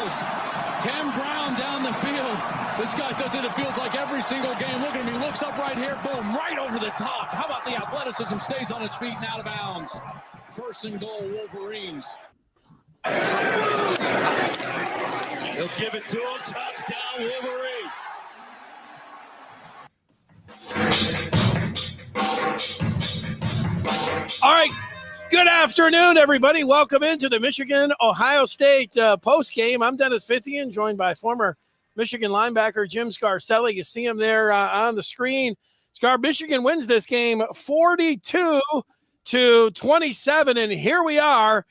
goes. Cam Brown down the field. This guy does it, it feels like every single game. Look at him, he looks up right here, boom, right over the top. How about the athleticism? Stays on his feet and out of bounds. First and goal, Wolverines. He'll give it to him. Touchdown, Wolverines. All right. Good afternoon, everybody. Welcome into the Michigan-Ohio State postgame. I'm Dennis Fithian, joined by former Michigan linebacker Jim Scarcelli. You see him there on the screen. Michigan wins this game 42-27, and here we are.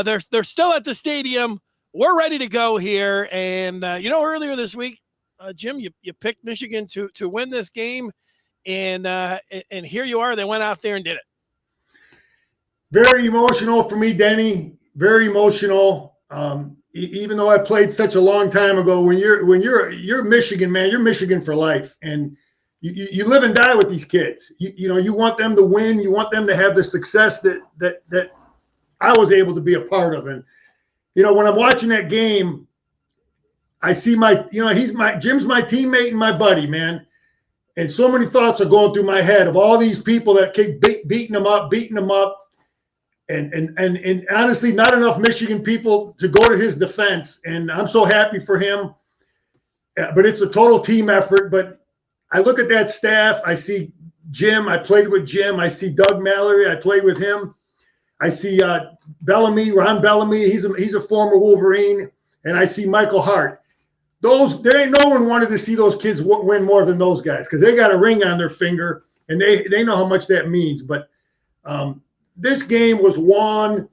They're still at the stadium. We're ready to go here. And, earlier this week, Jim, you picked Michigan to win this game, and here you are. They went out there and did it. Very emotional for me, Denny. Very emotional. Even though I played such a long time ago, when you're Michigan, man, you're Michigan for life, and you live and die with these kids. You want them to win. You want them to have the success that I was able to be a part of. And when I'm watching that game, I see Jim's my teammate and my buddy, man. And so many thoughts are going through my head of all these people that keep beating them up. And honestly, not enough Michigan people to go to his defense. And I'm so happy for him. But it's a total team effort. But I look at that staff. I see Jim. I played with Jim. I see Doug Mallory. I played with him. I see Ron Bellamy. He's a former Wolverine. And I see Michael Hart. There ain't no one wanted to see those kids win more than those guys because they got a ring on their finger, and they know how much that means. But this game was won.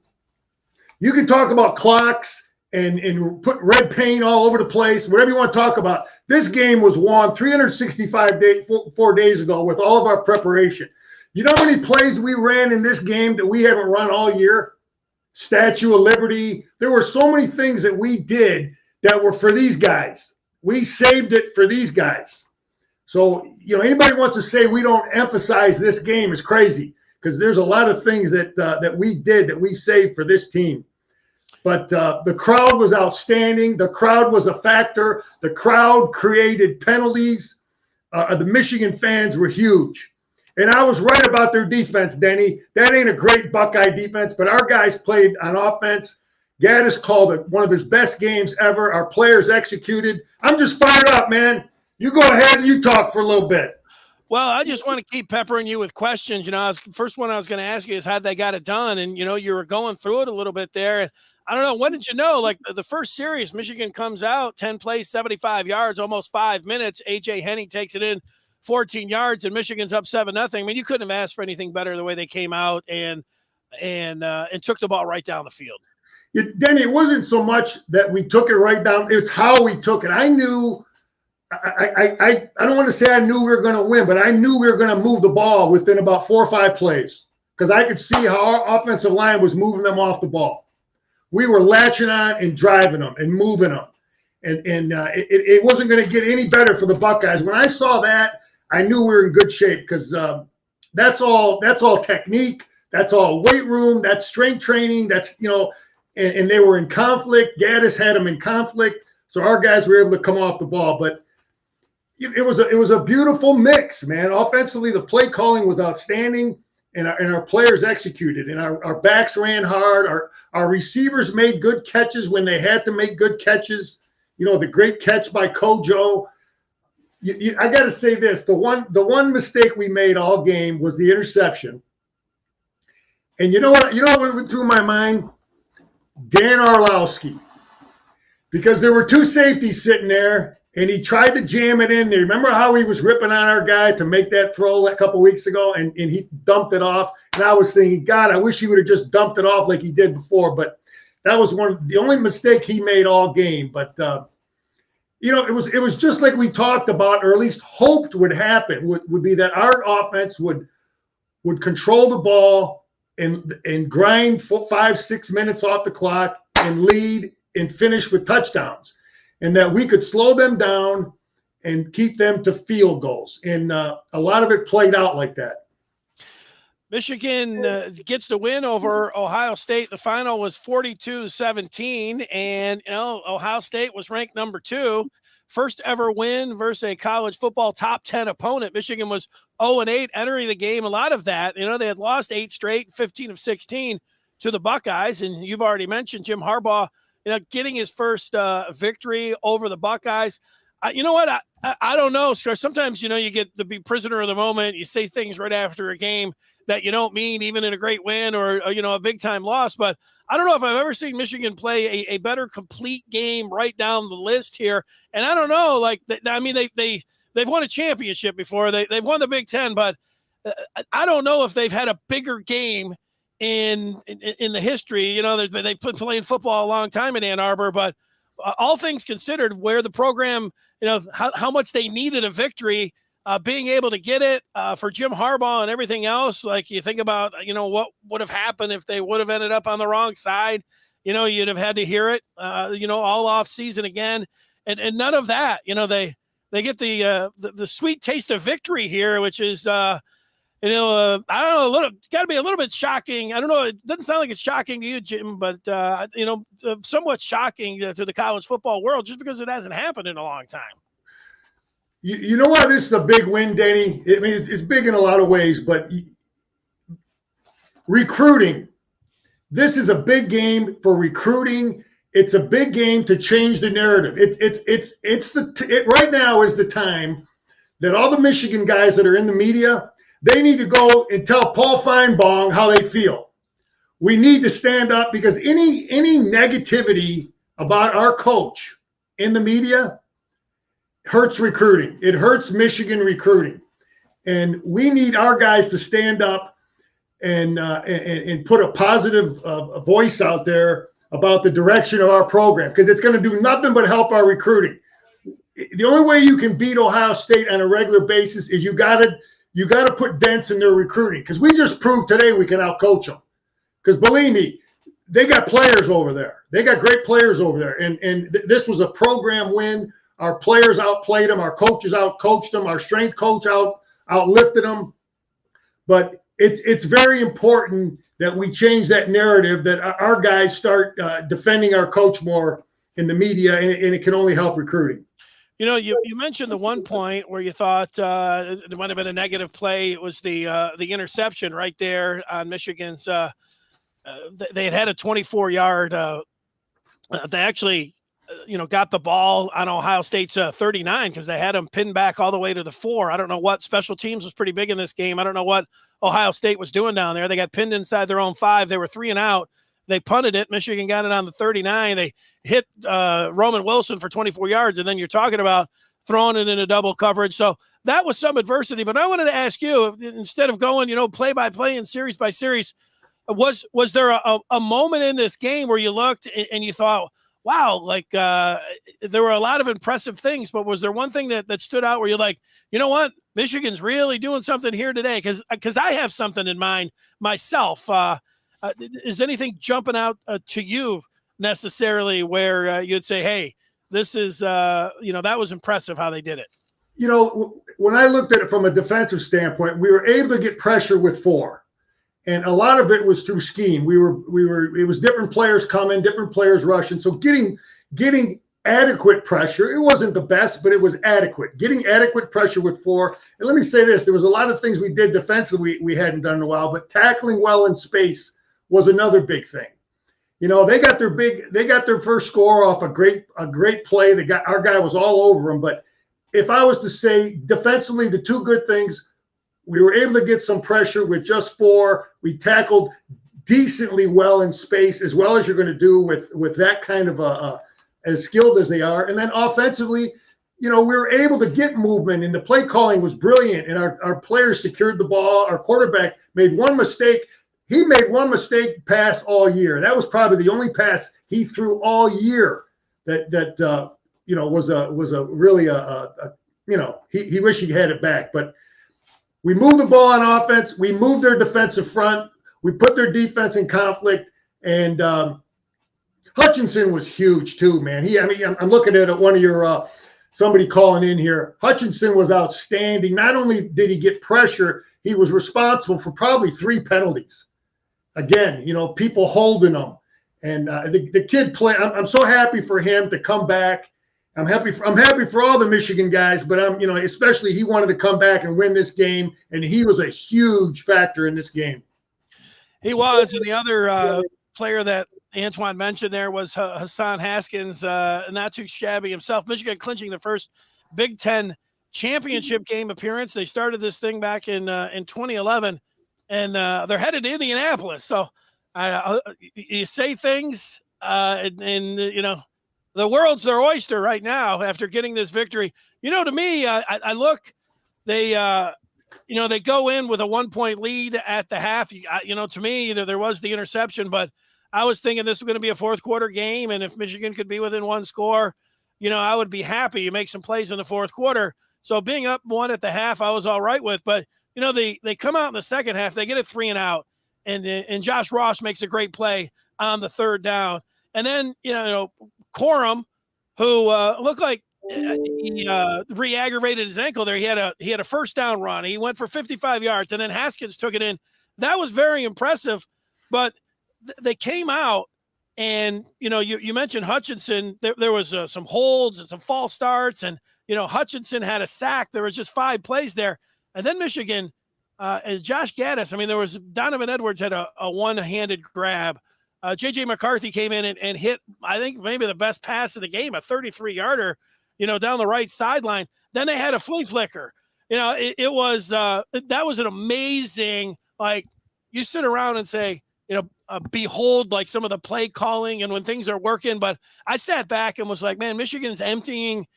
You can talk about clocks and put red paint all over the place, whatever you want to talk about. This game was won 4 days ago with all of our preparation. You know how many plays we ran in this game that we haven't run all year? Statue of Liberty. There were so many things that we did that were for these guys. We saved it for these guys. So, anybody wants to say we don't emphasize this game is crazy, because there's a lot of things that we did that we saved for this team. But the crowd was outstanding. The crowd was a factor. The crowd created penalties. The Michigan fans were huge. And I was right about their defense, Denny. That ain't a great Buckeye defense, but our guys played on offense. Gaddis called it one of his best games ever. Our players executed. I'm just fired up, man. You go ahead and you talk for a little bit. Well, I just want to keep peppering you with questions. First one I was going to ask you is how they got it done. And, you were going through it a little bit there. And I don't know, when did you know? Like the first series, Michigan comes out, 10 plays, 75 yards, almost 5 minutes. A.J. Henning takes it in 14 yards, and Michigan's up 7-0. I mean, you couldn't have asked for anything better the way they came out and took the ball right down the field. Denny, it wasn't so much that we took it right down. It's how we took it. I knew I don't want to say I knew we were going to win, but I knew we were going to move the ball within about 4 or 5 plays because I could see how our offensive line was moving them off the ball. We were latching on and driving them and moving them. And it wasn't going to get any better for the Buckeyes. When I saw that, I knew we were in good shape because that's all technique. That's all weight room. That's strength training. That's, and they were in conflict. Gaddis had them in conflict. So our guys were able to come off the ball. But it was a beautiful mix, man. Offensively, the play calling was outstanding, and our players executed. And our backs ran hard. Our receivers made good catches when they had to make good catches. The great catch by Kojo. I got to say this: the one mistake we made all game was the interception. And you know what went through my mind? Dan Orlowski. Because there were 2 safeties sitting there, and he tried to jam it in there. Remember how he was ripping on our guy to make that throw a couple weeks ago, and he dumped it off? And I was thinking, God, I wish he would have just dumped it off like he did before. But that was the only mistake he made all game. But it was just like we talked about, or at least hoped would happen. Would be that our offense would control the ball and grind 5-6 minutes off the clock and lead and finish with touchdowns, and that we could slow them down and keep them to field goals. And a lot of it played out like that. Michigan gets the win over Ohio State. The final was 42-17, and Ohio State was ranked number 2. First ever win versus a college football top 10 opponent. Michigan was 0-8 entering the game. A lot of that, they had lost 8 straight, 15 of 16 to the Buckeyes, and you've already mentioned Jim Harbaugh, getting his first victory over the Buckeyes. You know what? I don't know, Scar. Sometimes, you get to be prisoner of the moment. You say things right after a game that you don't mean, even in a great win or a big-time loss. But I don't know if I've ever seen Michigan play a better complete game right down the list here. And I don't know, they've won a championship before. They've won the Big Ten, but I don't know if they've had a bigger game in the history. They've been playing football a long time in Ann Arbor, but all things considered, where the program, how much they needed a victory, being able to get it for Jim Harbaugh and everything else. Like you think about, what would have happened if they would have ended up on the wrong side. You'd have had to hear it, all off season again, and none of that. They get the sweet taste of victory here, which is. I don't know, got to be a little bit shocking. I don't know. It doesn't sound like it's shocking to you, Jim, but, somewhat shocking to the college football world just because it hasn't happened in a long time. You know why this is a big win, Danny? I mean, it's big in a lot of ways, but recruiting. This is a big game for recruiting. It's a big game to change the narrative. Right now is the time that all the Michigan guys that are in the media, they need to go and tell Paul Feinbaum how they feel. We need to stand up because any negativity about our coach in the media hurts recruiting. It hurts Michigan recruiting. And we need our guys to stand up and put a positive voice out there about the direction of our program, because it's going to do nothing but help our recruiting. The only way you can beat Ohio State on a regular basis is you got to put dents in their recruiting, because we just proved today we can outcoach them. Because believe me, they got players over there. They got great players over there. And this was a program win. Our players outplayed them. Our coaches outcoached them. Our strength coach outlifted them. But it's very important that we change that narrative, that our guys start defending our coach more in the media, and it can only help recruiting. You mentioned the one point where you thought it might have been a negative play. It was the interception right there on Michigan's. They had a 24-yard. They actually, got the ball on Ohio State's 39 because they had them pinned back all the way to the 4. I don't know what special teams was pretty big in this game. I don't know what Ohio State was doing down there. They got pinned inside their own 5. They were 3 and out. They punted it. Michigan got it on the 39. They hit Roman Wilson for 24 yards, and then you're talking about throwing it into double coverage. So that was some adversity. But I wanted to ask you, instead of going, play by play and series by series, was there a moment in this game where you looked and you thought, wow, there were a lot of impressive things, but was there one thing that stood out where you're like, you know what, Michigan's really doing something here today? Because I have something in mind myself. Is anything jumping out to you necessarily where you'd say, hey, this is, that was impressive how they did it? When I looked at it from a defensive standpoint, we were able to get pressure with 4. And a lot of it was through scheme. It was different players coming, different players rushing. So getting adequate pressure, it wasn't the best, but it was adequate. Getting adequate pressure with 4. And let me say this, there was a lot of things we did defensively we hadn't done in a while, but tackling well in space was another big thing. They got their first score off a great play. Our guy was all over them. But if I was to say defensively, the two good things, we were able to get some pressure with just 4. We tackled decently well in space, as well as you're going to do with that kind of as skilled as they are. And then offensively, we were able to get movement, and the play calling was brilliant. And our players secured the ball. Our quarterback made one mistake. He made one mistake pass all year. That was probably the only pass he threw all year that was a really he wished he had it back. But we moved the ball on offense. We moved their defensive front. We put their defense in conflict. And Hutchinson was huge too, man. I'm looking at one of your somebody calling in here. Hutchinson was outstanding. Not only did he get pressure, he was responsible for probably 3 penalties. Again, people holding him. And the kid I'm so happy for him to come back. I'm happy for all the Michigan guys, but especially he wanted to come back and win this game, and he was a huge factor in this game. He was, and the other player that Antoine mentioned there was Hassan Haskins, not too shabby himself. Michigan clinching the first Big Ten championship game appearance. They started this thing back in 2011, and they're headed to Indianapolis. So you say things, and the world's their oyster right now after getting this victory. To me, I look, they go in with a 1-point lead at the half. To me, there was the interception, but I was thinking this was going to be a fourth quarter game. And if Michigan could be within 1 score, I would be happy. You make some plays in the fourth quarter. So being up 1 at the half, I was all right with, but they come out in the second half, they get a 3-and-out, and Josh Ross makes a great play on the 3rd down. And then, Corum, who looked like he re-aggravated his ankle there. He had a first down run. He went for 55 yards, and then Haskins took it in. That was very impressive. But they came out, and you mentioned Hutchinson. There was some holds and some false starts, and Hutchinson had a sack. There was just 5 plays there, and then Michigan and Josh Gaddis. There was Donovan Edwards had a one-handed grab. J.J. McCarthy came in and hit, I think, maybe the best pass of the game, a 33-yarder, down the right sideline. Then they had a flea flicker. It was that was an amazing, you sit around and say, behold, some of the play calling and when things are working. But I sat back and was like, man, Michigan's emptying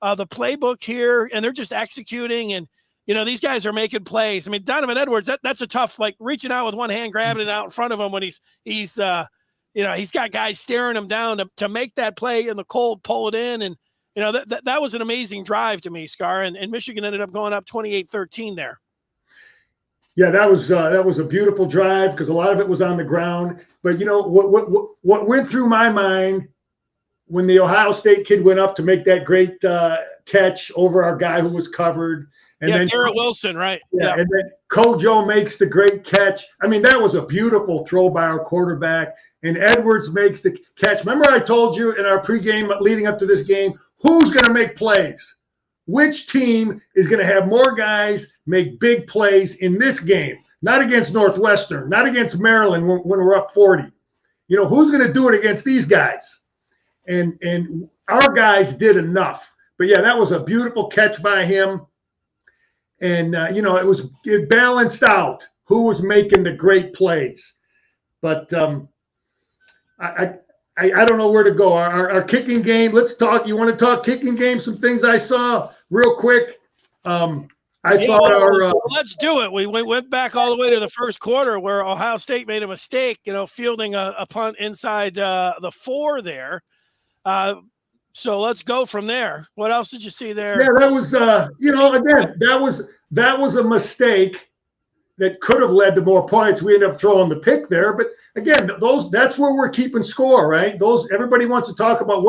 the playbook here, and they're just executing. And, these guys are making plays. Donovan Edwards, that's a tough, reaching out with one hand, grabbing it out in front of him when he's got guys staring him down to make that play in the cold, pull it in. And, that was an amazing drive to me, Scar. And Michigan ended up going up 28-13 there. Yeah, that was a beautiful drive because a lot of it was on the ground. But what went through my mind when the Ohio State kid went up to make that great catch over our guy who was covered, and then Garrett Wilson, right? Yeah, and then Kojo makes the great catch. That was a beautiful throw by our quarterback, and Edwards makes the catch. Remember, I told you in our pregame leading up to this game, who's going to make plays? Which team is going to have more guys make big plays in this game? Not against Northwestern, not against Maryland when we're up 40. Who's going to do it against these guys? And our guys did enough. But, yeah, that was a beautiful catch by him. And, it balanced out who was making the great plays. But I don't know where to go. Our kicking game, let's talk. You want to talk kicking game? Some things I saw real quick. Let's do it. We went back all the way to the first quarter where Ohio State made a mistake, fielding a punt inside the 4 there. So let's go from there. What else did you see there? Yeah, that was, again, that was a mistake that could have led to more points. We ended up throwing the pick there, but again, that's where we're keeping score, right? Everybody wants to talk about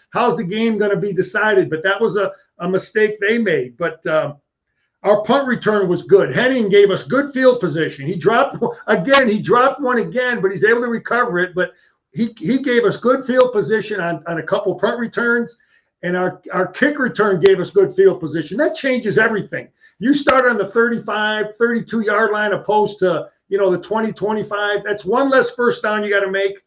how's the game going to be decided, but that was a mistake they made. But our punt return was good. Henning gave us good field position. He dropped one again, but he's able to recover it. But he gave us good field position on a couple punt returns, and our kick return gave us good field position. That changes everything. You start on the 35, 32-yard line opposed to, the 20, 25. That's one less first down you got to make.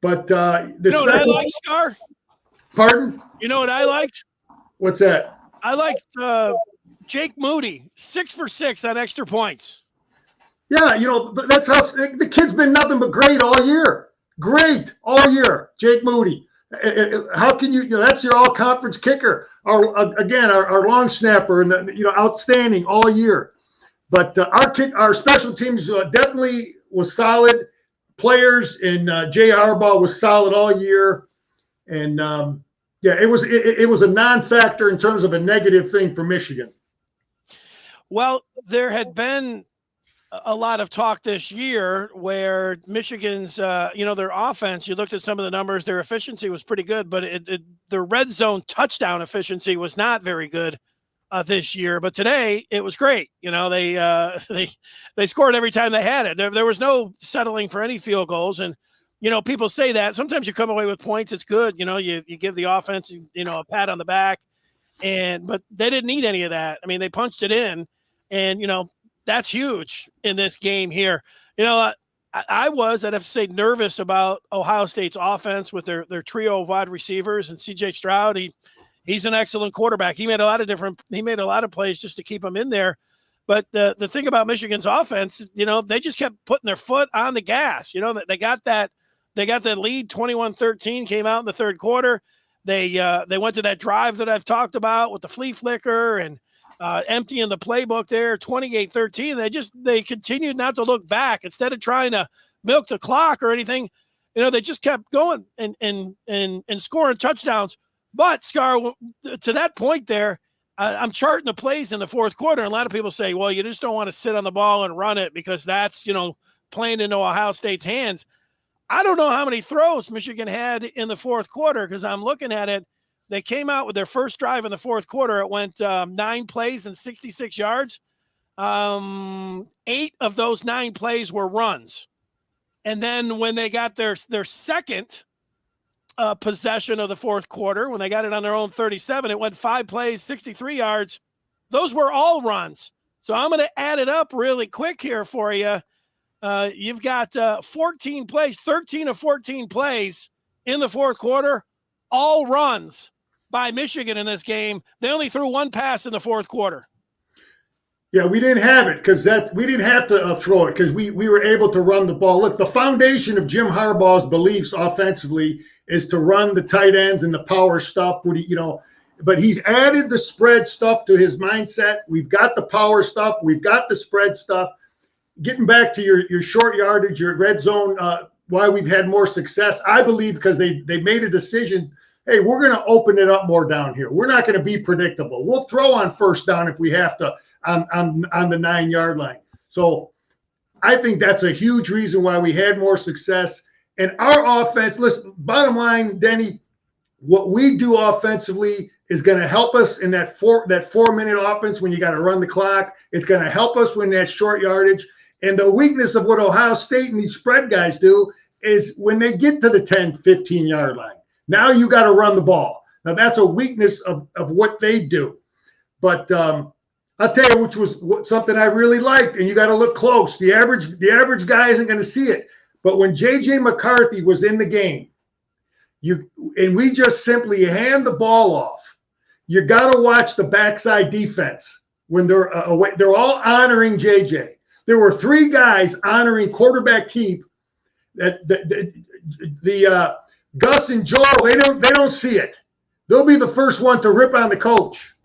What I liked, Scar? Pardon? You know what I liked? What's that? I liked Jake Moody, 6 for 6 on extra points. Yeah, that's how the kid's been nothing but great all year. Great all year, Jake Moody. How can you? That's your all-conference kicker. Our long snapper, and outstanding all year. But our special teams definitely was solid. Players and Jay Harbaugh was solid all year, and it was a non-factor in terms of a negative thing for Michigan. Well, there had been a lot of talk this year where Michigan's, their offense, you looked at some of the numbers, their efficiency was pretty good, but their red zone touchdown efficiency was not very good this year, but today it was great. They scored every time they had it. There was no settling for any field goals. And, people say that sometimes you come away with points. It's good. You give the offense, a pat on the back, but they didn't need any of that. I mean, they punched it in, and, that's huge in this game here. I was, I'd have to say, nervous about Ohio State's offense with their trio of wide receivers and C.J. Stroud. He's an excellent quarterback. He made a lot of plays just to keep him in there. But the thing about Michigan's offense, they just kept putting their foot on the gas. They got that lead 21-13, came out in the third quarter. They went to that drive that I've talked about with the flea flicker and emptying the playbook there, 28-13. They continued not to look back. Instead of trying to milk the clock or anything, they just kept going and scoring touchdowns. But, Scar, to that point there, I'm charting the plays in the fourth quarter, and a lot of people say, well, you just don't want to sit on the ball and run it because that's, playing into Ohio State's hands. I don't know how many throws Michigan had in the fourth quarter because I'm looking at it. They came out with their first drive in the fourth quarter. It went 9 plays and 66 yards. 8 of those 9 plays were runs. And then when they got their second possession of the fourth quarter, when they got it on their own 37, it went 5 plays, 63 yards. Those were all runs. So I'm going to add it up really quick here for you. You've got 14 plays, 13 of 14 plays in the fourth quarter, all runs by Michigan in this game. They only threw 1 pass in the fourth quarter. Yeah, we didn't have it because we didn't have to throw it because we were able to run the ball. Look, the foundation of Jim Harbaugh's beliefs offensively is to run the tight ends and the power stuff. But he's added the spread stuff to his mindset. We've got the power stuff. We've got the spread stuff. Getting back to your short yardage, your red zone, why we've had more success, I believe because they made a decision. Hey, we're going to open it up more down here. We're not going to be predictable. We'll throw on first down if we have to on the 9-yard line. So I think that's a huge reason why we had more success. And our offense, listen, bottom line, Denny, what we do offensively is going to help us in that 4-minute offense when you got to run the clock. It's going to help us win that short yardage. And the weakness of what Ohio State and these spread guys do is when they get to the 10, 15-yard line. Now you got to run the ball. Now that's a weakness of what they do. But I'll tell you, which was something I really liked, and you got to look close. The average guy isn't going to see it. But when J.J. McCarthy was in the game, we just simply hand the ball off. You got to watch the backside defense when they're away. They're all honoring J.J. There were 3 guys honoring quarterback keep. The Gus and Joel, they don't see it. They'll be the first one to rip on the coach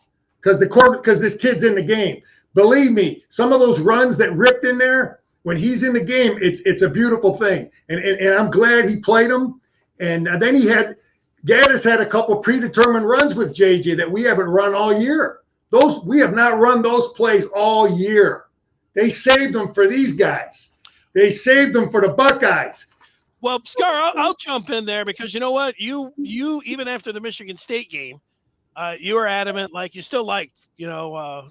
because this kid's in the game. Believe me, some of those runs that ripped in there, when he's in the game, it's a beautiful thing. And I'm glad he played them. And then Gaddis had a couple predetermined runs with JJ that we haven't run all year. We have not run those plays all year. They saved them for these guys. They saved them for the Buckeyes. Well, Scar, I'll jump in there because you know what? You even after the Michigan State game, you were adamant, like you still liked,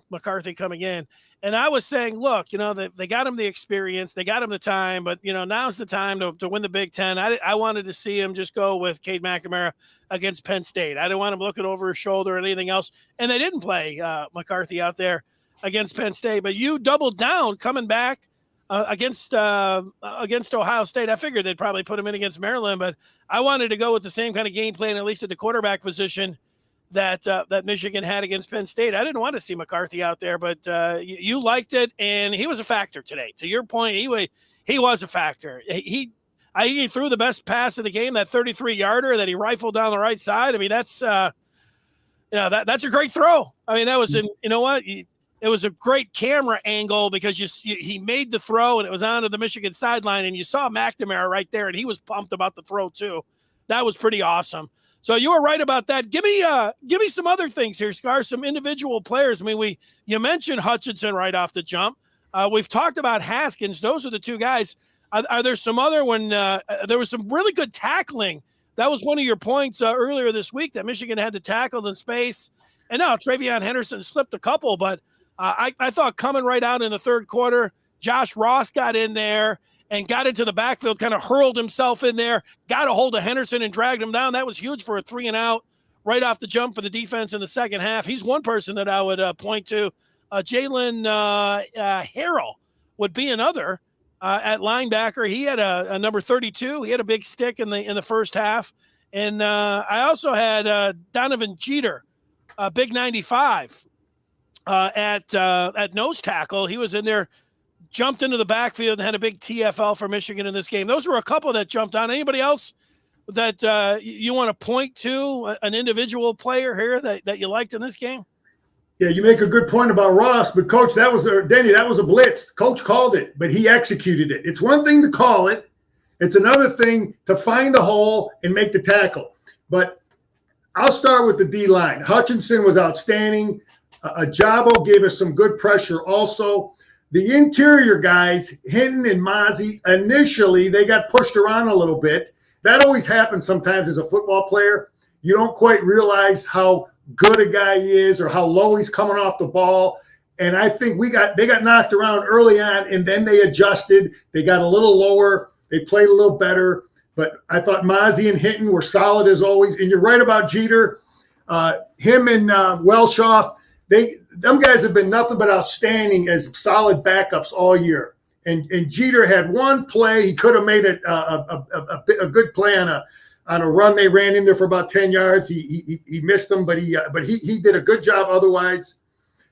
McCarthy coming in. And I was saying, look, they got him the experience, they got him the time, but, now's the time to win the Big Ten. I wanted to see him just go with Cade McNamara against Penn State. I didn't want him looking over his shoulder or anything else. And they didn't play McCarthy out there against Penn State. But you doubled down coming back against Ohio State. I figured they'd probably put him in against Maryland, but I wanted to go with the same kind of game plan, at least at the quarterback position, that Michigan had against Penn State. I didn't want to see McCarthy out there, but you liked it, and he was a factor today. To your point, he was a factor. He threw the best pass of the game, that 33-yarder that he rifled down the right side. I mean, that's that's a great throw. I mean, that was it was a great camera angle because he made the throw and it was onto the Michigan sideline, and you saw McNamara right there, and he was pumped about the throw too. That was pretty awesome. So you were right about that. Give me some other things here, Scar, some individual players. I mean, you mentioned Hutchinson right off the jump. We've talked about Haskins. Those are the 2 guys. Are there some other when there was some really good tackling? That was one of your points earlier this week that Michigan had to tackle in space. And now Travion Henderson slipped a couple, but I thought coming right out in the third quarter, Josh Ross got in there and got into the backfield, kind of hurled himself in there, got a hold of Henderson and dragged him down. That was huge for a 3-and-out right off the jump for the defense in the second half. He's one person that I would point to. Jalen Harrell would be another at linebacker. He had a number 32. He had a big stick in the first half. And I also had Donovan Jeter, big 95, at nose tackle. He was in there, jumped into the backfield, and had a big TFL for Michigan in this game. Those were a couple that jumped on. Anybody else that you want to point to, an individual player here that you liked in this game? Yeah, you make a good point about Ross, but Coach, Denny, that was a blitz. Coach called it, but he executed it. It's one thing to call it. It's another thing to find the hole and make the tackle. But I'll start with the D-line. Hutchinson was outstanding. Ajabo gave us some good pressure also. The interior guys, Hinton and Mozzie, initially they got pushed around a little bit. That always happens sometimes as a football player. You don't quite realize how good a guy is or how low he's coming off the ball. And I think they got knocked around early on, and then they adjusted. They got a little lower. They played a little better. But I thought Mozzie and Hinton were solid as always. And you're right about Jeter. Him and Welshoff, them guys have been nothing but outstanding as solid backups all year. And Jeter had one play. He could have made a good play on a run. They ran in there for about 10 yards. He missed them, but he did a good job otherwise.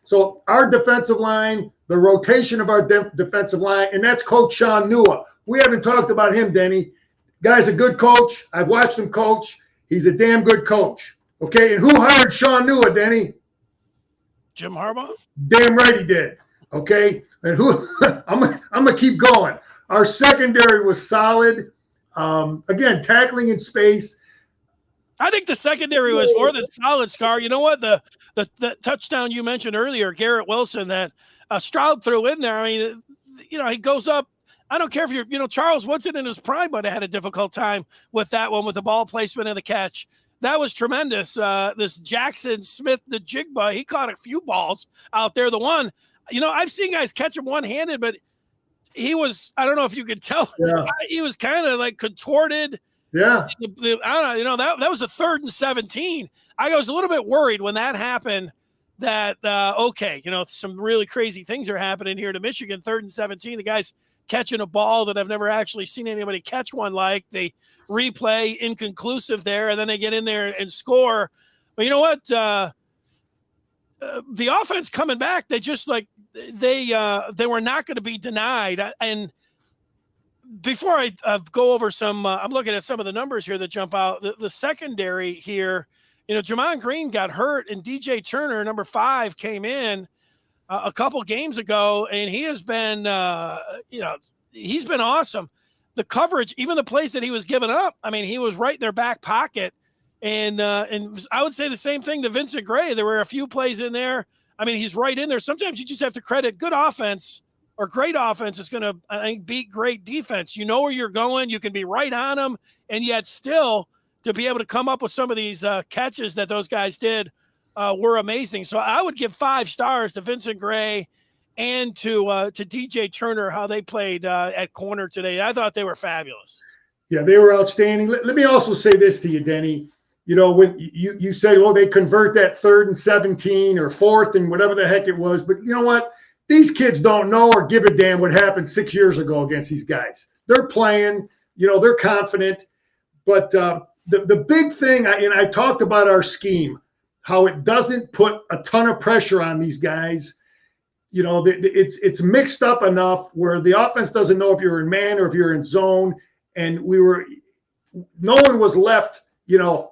So our defensive line, the rotation of our defensive line, and that's Coach Sean Nua. We haven't talked about him, Denny. Guy's a good coach. I've watched him coach. He's a damn good coach. Okay, and who hired Sean Nua, Denny? Jim Harbaugh? Damn right he did. Okay, and who? I'm gonna keep going. Our secondary was solid. Again, tackling in space. I think the secondary was more than solid, Scar. You know what? The touchdown you mentioned earlier, Garrett Wilson, that Stroud threw in there. I mean, he goes up. I don't care if you're, Charles Woodson in his prime might have had a difficult time with that one, with the ball placement and the catch. That was tremendous. This Jackson Smith, the Jigba, he caught a few balls out there. The one, I've seen guys catch him one-handed, but he was, I don't know if you could tell, he was kind of like contorted. Yeah. I don't know, that was a 3rd and 17. I was a little bit worried when that happened that, some really crazy things are happening here to Michigan. 3rd and 17, the guy's catching a ball that I've never actually seen anybody catch one like. They replay inconclusive there, and then they get in there and score. But you know what? The offense coming back, they just they were not going to be denied. And before I go over some, I'm looking at some of the numbers here that jump out. The secondary here, Jamon Green got hurt, and DJ Turner, number 5, came in a couple games ago, and he has been, he's been awesome. The coverage, even the plays that he was giving up, I mean, he was right in their back pocket. And I would say the same thing to Vincent Gray. There were a few plays in there. I mean, he's right in there. Sometimes you just have to credit good offense, or great offense is going to, I think, beat great defense. You know where you're going. You can be right on them, and yet still to be able to come up with some of these catches that those guys did were amazing. So I would give 5 stars to Vincent Gray and to DJ Turner, how they played at corner today. I thought they were fabulous. Yeah, they were outstanding. Let me also say this to you, Denny. When you said, well, they convert that 3rd and 17 or 4th and whatever the heck it was. But you know what? These kids don't know or give a damn what happened 6 years ago against these guys. They're playing, they're confident. But the big thing, and I talked about our scheme, how it doesn't put a ton of pressure on these guys. It's mixed up enough where the offense doesn't know if you're in man or if you're in zone. And no one was left,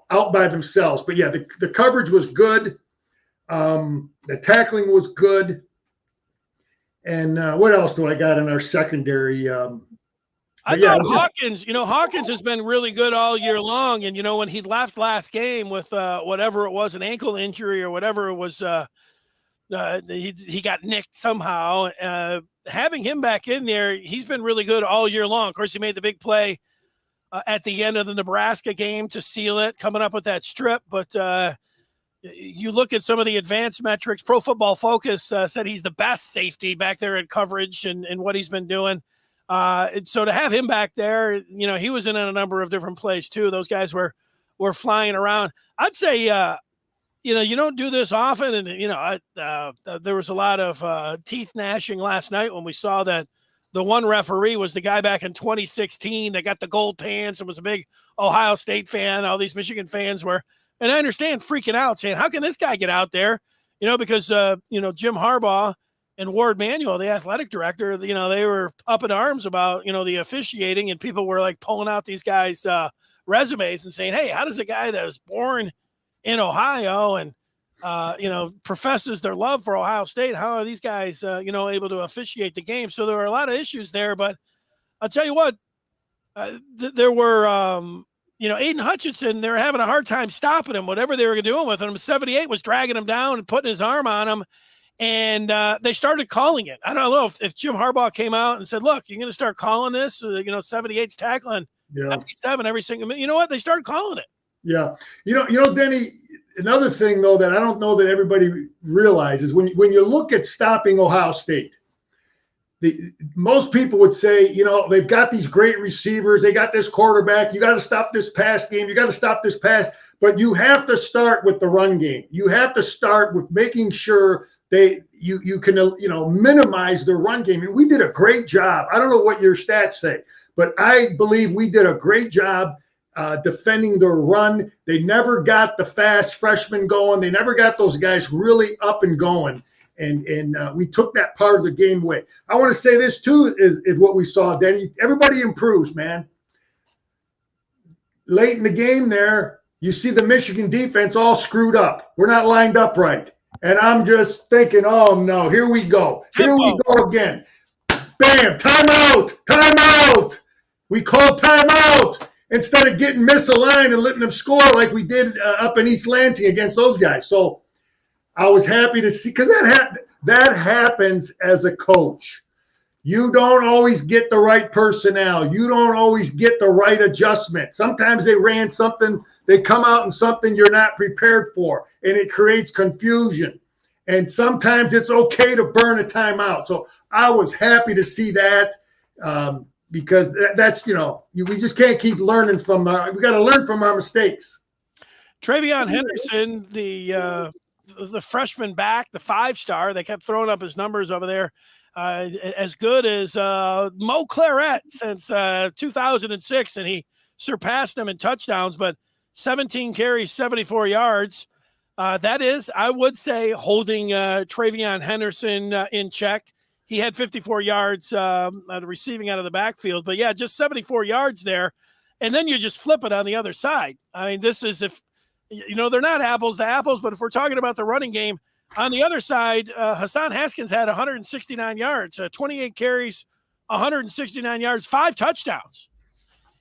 out by themselves. But yeah, the coverage was good. The tackling was good. And what else do I got in our secondary? I thought Hawkins has been really good all year long. And, when he left last game with whatever it was, an ankle injury or whatever it was, he got nicked somehow. Having him back in there, he's been really good all year long. Of course, he made the big play at the end of the Nebraska game to seal it, coming up with that strip. But you look at some of the advanced metrics. Pro Football Focus said he's the best safety back there in coverage and what he's been doing. So to have him back there, he was in a number of different plays too. Those guys were flying around. I'd say, you don't do this often. And, there was a lot of teeth gnashing last night when we saw that the one referee was the guy back in 2016 that got the gold pants and was a big Ohio State fan. All these Michigan fans were, and I understand, freaking out, saying, how can this guy get out there? Because, Jim Harbaugh and Ward Manuel, the athletic director, they were up in arms about, the officiating, and people were like pulling out these guys' resumes and saying, hey, how does a guy that was born in Ohio and, professes their love for Ohio State, how are these guys, able to officiate the game? So there were a lot of issues there, but I'll tell you what, there were, Aiden Hutchinson, they were having a hard time stopping him, whatever they were doing with him. 78 was dragging him down and putting his arm on him, and they started calling it. I don't know if Jim Harbaugh came out and said, look, you're going to start calling this, 78's tackling 77 every single minute. You know what? They started calling it. Yeah. Denny, another thing, though, that I don't know that everybody realizes, when you look at stopping Ohio State, most people would say, they've got these great receivers. They got this quarterback. You got to stop this pass game. You got to stop this pass. But you have to start with the run game. You have to start with making sure you can minimize the run game. And we did a great job. I don't know what your stats say, but I believe we did a great job defending the run. They never got the fast freshmen going. They never got those guys really up and going. And we took that part of the game away. I want to say this too, is what we saw, Denny. Everybody improves, man. Late in the game there, you see the Michigan defense all screwed up. We're not lined up right. And I'm just thinking, oh no, here we go. Here we go again. Bam, timeout, timeout. We called timeout instead of getting misaligned and letting them score like we did up in East Lansing against those guys. So I was happy to see, because that happens as a coach. You don't always get the right personnel. You don't always get the right adjustment. Sometimes they ran something, they come out in something you're not prepared for, and it creates confusion. And sometimes it's okay to burn a timeout. So I was happy to see that. Because that's, we just can't keep learning from we got to learn from our mistakes. Travion Henderson, the freshman back, the 5-star, they kept throwing up his numbers over there, as good as Mo Claret since 2006, and he surpassed him in touchdowns, but 17 carries, 74 yards. That is, I would say, holding Travion Henderson in check. He had 54 yards receiving out of the backfield. But, yeah, just 74 yards there. And then you just flip it on the other side. I mean, this is if – they're not apples to apples, but if we're talking about the running game, on the other side, Hassan Haskins had 169 yards, 28 carries, 169 yards, 5 touchdowns.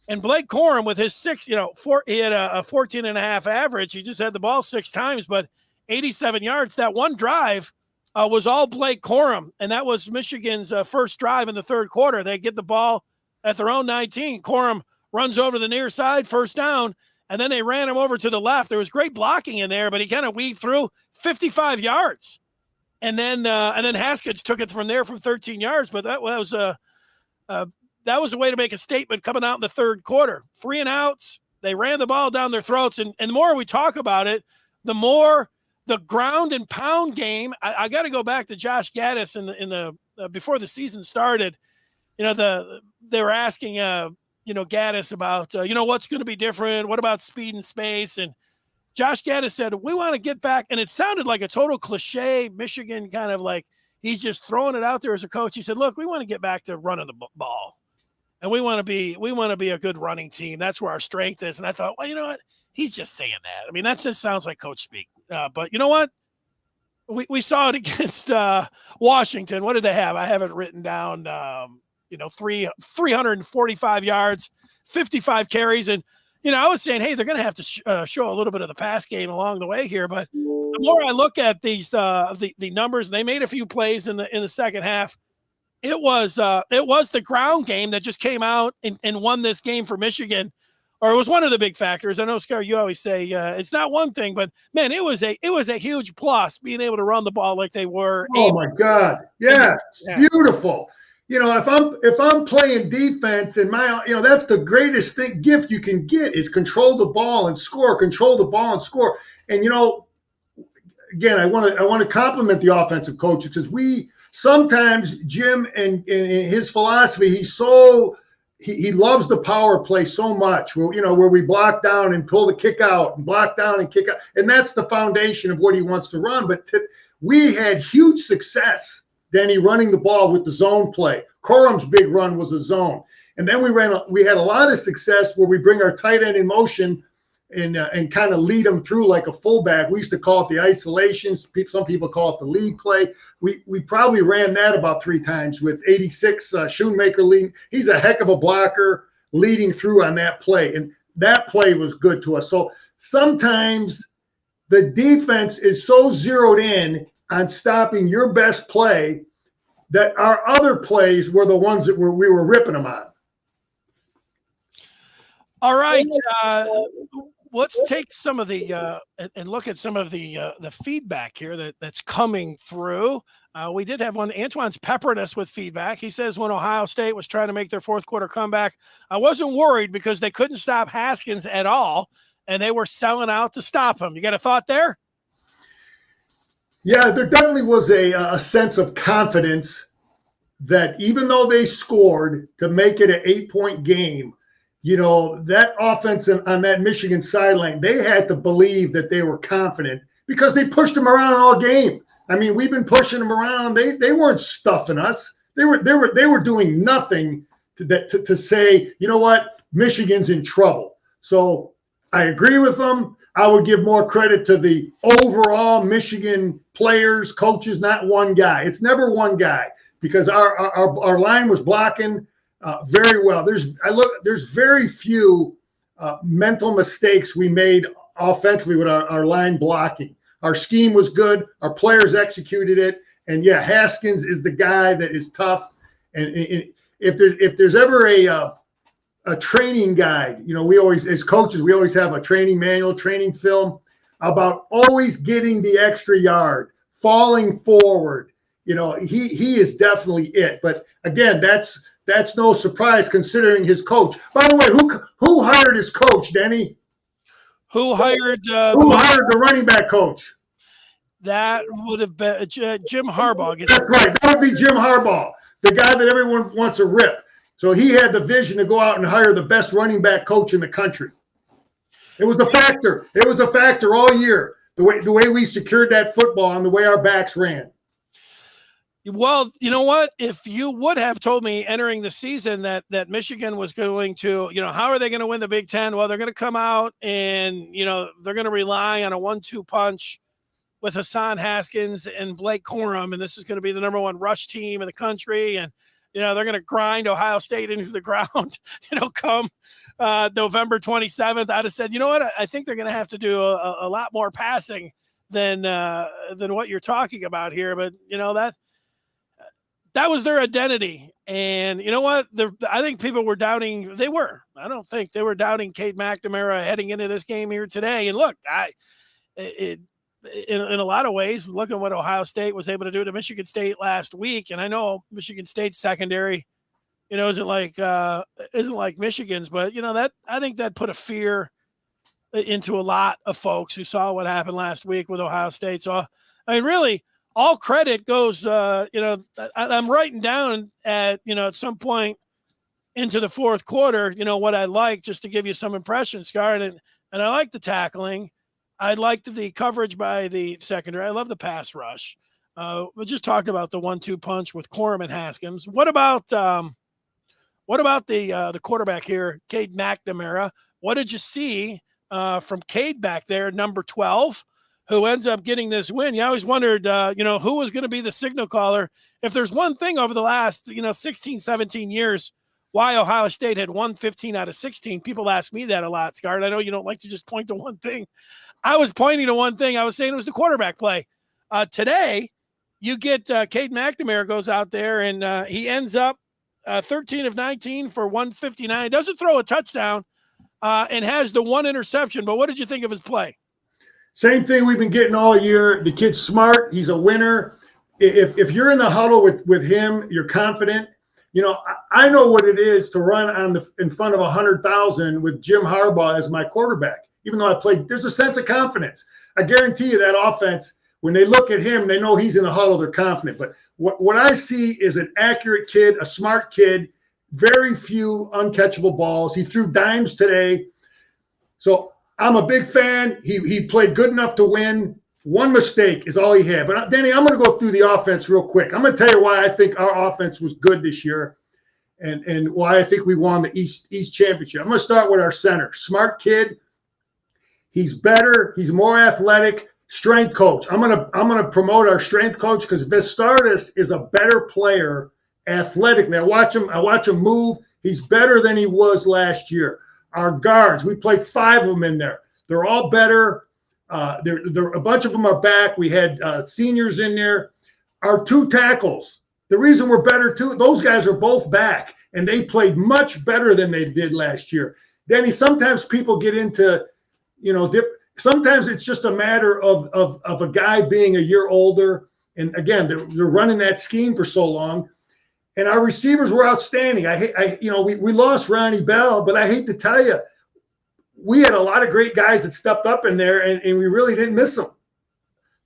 And Blake Corum with his 6, he had a 14.5 average. He just had the ball 6 times, but 87 yards. That one drive – was all Blake Corum, and that was Michigan's first drive in the third quarter. They get the ball at their own 19. Corum runs over to the near side, first down, and then they ran him over to the left. There was great blocking in there, but he kind of weaved through 55 yards. And then Haskins took it from there from 13 yards, but that was a way to make a statement coming out in the third quarter. 3 and outs. They ran the ball down their throats, and the more we talk about it, the more the ground and pound game. I got to go back to Josh Gaddis in the before the season started. They were asking Gaddis about what's going to be different. What about speed and space? And Josh Gaddis said, we want to get back. And it sounded like a total cliche Michigan kind of like he's just throwing it out there as a coach. He said, look, we want to get back to running the ball, and we want to be a good running team. That's where our strength is. And I thought, well, you know what? He's just saying that. I mean, that just sounds like coach speak. But you know what? We saw it against Washington. What did they have? I have it written down. 345 yards, 55 carries, and I was saying, hey, they're going to have to show a little bit of the pass game along the way here. But the more I look at these the numbers, and they made a few plays in the second half. It was the ground game that just came out and won this game for Michigan. or it was one of the big factors. I know, Scar, you always say it's not one thing, but man, it was a huge plus being able to run the ball like they were. Oh my God. Yeah. Beautiful. If I'm playing defense and that's the greatest gift you can get is control the ball and score, control the ball and score. And, again, I want to compliment the offensive coaches because sometimes Jim and his philosophy, he loves the power play so much where we block down and pull the kick out and block down and kick out. And that's the foundation of what he wants to run. But we had huge success, Denny, running the ball with the zone play. Corum's big run was a zone. And then we had a lot of success where we bring our tight end in motion and kind of lead them through like a fullback. We used to call it the isolations. Some people call it the lead play. We probably ran that about 3 times with 86 Shoemaker leading. He's a heck of a blocker leading through on that play. And that play was good to us. So sometimes the defense is so zeroed in on stopping your best play that our other plays were the ones that we were ripping them on. All right. Let's take some of the and look at some of the feedback here that's coming through. We did have one. Antoine's peppering us with feedback. He says when Ohio State was trying to make their fourth quarter comeback, I wasn't worried because they couldn't stop Haskins at all, and they were selling out to stop him. You got a thought there? Yeah, there definitely was a sense of confidence that even though they scored to make it an 8-point game, that offense on that Michigan sideline, they had to believe that they were confident because they pushed them around all game. I mean, we've been pushing them around. They weren't stuffing us. They were doing nothing to say, you know what, Michigan's in trouble. So I agree with them. I would give more credit to the overall Michigan players, coaches, not one guy. It's never one guy because our line was blocking very well. There's very few mental mistakes we made offensively with our line blocking. Our scheme was good. Our players executed it. And yeah, Haskins is the guy that is tough. And if there's ever a training guide, we always, as coaches, we always have a training manual, training film about always getting the extra yard, falling forward. He is definitely it. But again, that's no surprise considering his coach. By the way, who hired his coach, Denny? Who hired the running back coach? That would have been Jim Harbaugh. That's right. That would be Jim Harbaugh, the guy that everyone wants to rip. So he had the vision to go out and hire the best running back coach in the country. It was a factor. It was a factor all year. The way we secured that football and the way our backs ran. Well, you know what? If you would have told me entering the season that Michigan was going to, how are they going to win the Big Ten? Well, they're going to come out and, they're going to rely on a 1-2 punch with Hassan Haskins and Blake Corum, and this is going to be the number 1 rush team in the country. And, they're going to grind Ohio State into the ground, come November 27th. I'd have said, you know what? I think they're going to have to do a lot more passing than what you're talking about here. But, that was their identity. And you know what? I think people were doubting. They were. I don't think they were doubting Cade McNamara heading into this game here today. And look, in a lot of ways, look at what Ohio State was able to do to Michigan State last week. And I know Michigan State's secondary, isn't like Michigan's, but that I think that put a fear into a lot of folks who saw what happened last week with Ohio State. So I mean, really, all credit goes, I'm writing down at some point into the fourth quarter, what I like, just to give you some impressions, Scar. And I like the tackling. I liked the coverage by the secondary. I love the pass rush. We just talked about the 1-2 punch with Corum and Haskins. What about the quarterback here, Cade McNamara? What did you see from Cade back there, number 12? Who ends up getting this win? You always wondered, who was going to be the signal caller. If there's one thing over the last, 16, 17 years, why Ohio State had won 15 out of 16, people ask me that a lot, Scar. And I know you don't like to just point to one thing. I was pointing to one thing. I was saying it was the quarterback play. Today, you get Cade McNamara goes out there, and he ends up 13 of 19 for 159. Doesn't throw a touchdown, and has the one interception. But what did you think of his play? Same thing we've been getting all year. The kid's smart. He's a winner. If you're in the huddle with him, you're confident. You know, I know what it is to run in front of 100,000 with Jim Harbaugh as my quarterback. Even though I played, there's a sense of confidence. I guarantee you that offense, when they look at him, they know he's in the huddle, they're confident. But what I see is an accurate kid, a smart kid, very few uncatchable balls. He threw dimes today. So I'm a big fan. He played good enough to win. One mistake is all he had. But, Danny, I'm going to go through the offense real quick. I'm going to tell you why I think our offense was good this year and why I think we won the East Championship. I'm going to start with our center. Smart kid. He's better. He's more athletic. Strength coach. I'm gonna promote our strength coach because Vistardis is a better player athletically. I watch him move. He's better than he was last year. Our guards, we played 5 of them in there. They're all better. A bunch of them are back. We had seniors in there. Our 2 tackles. The reason we're better too, those guys are both back, and they played much better than they did last year. Danny, sometimes people get into, sometimes it's just a matter of a guy being a year older. And again, they're running that scheme for so long. And our receivers were outstanding. We lost Ronnie Bell, but I hate to tell you, we had a lot of great guys that stepped up in there, and we really didn't miss them.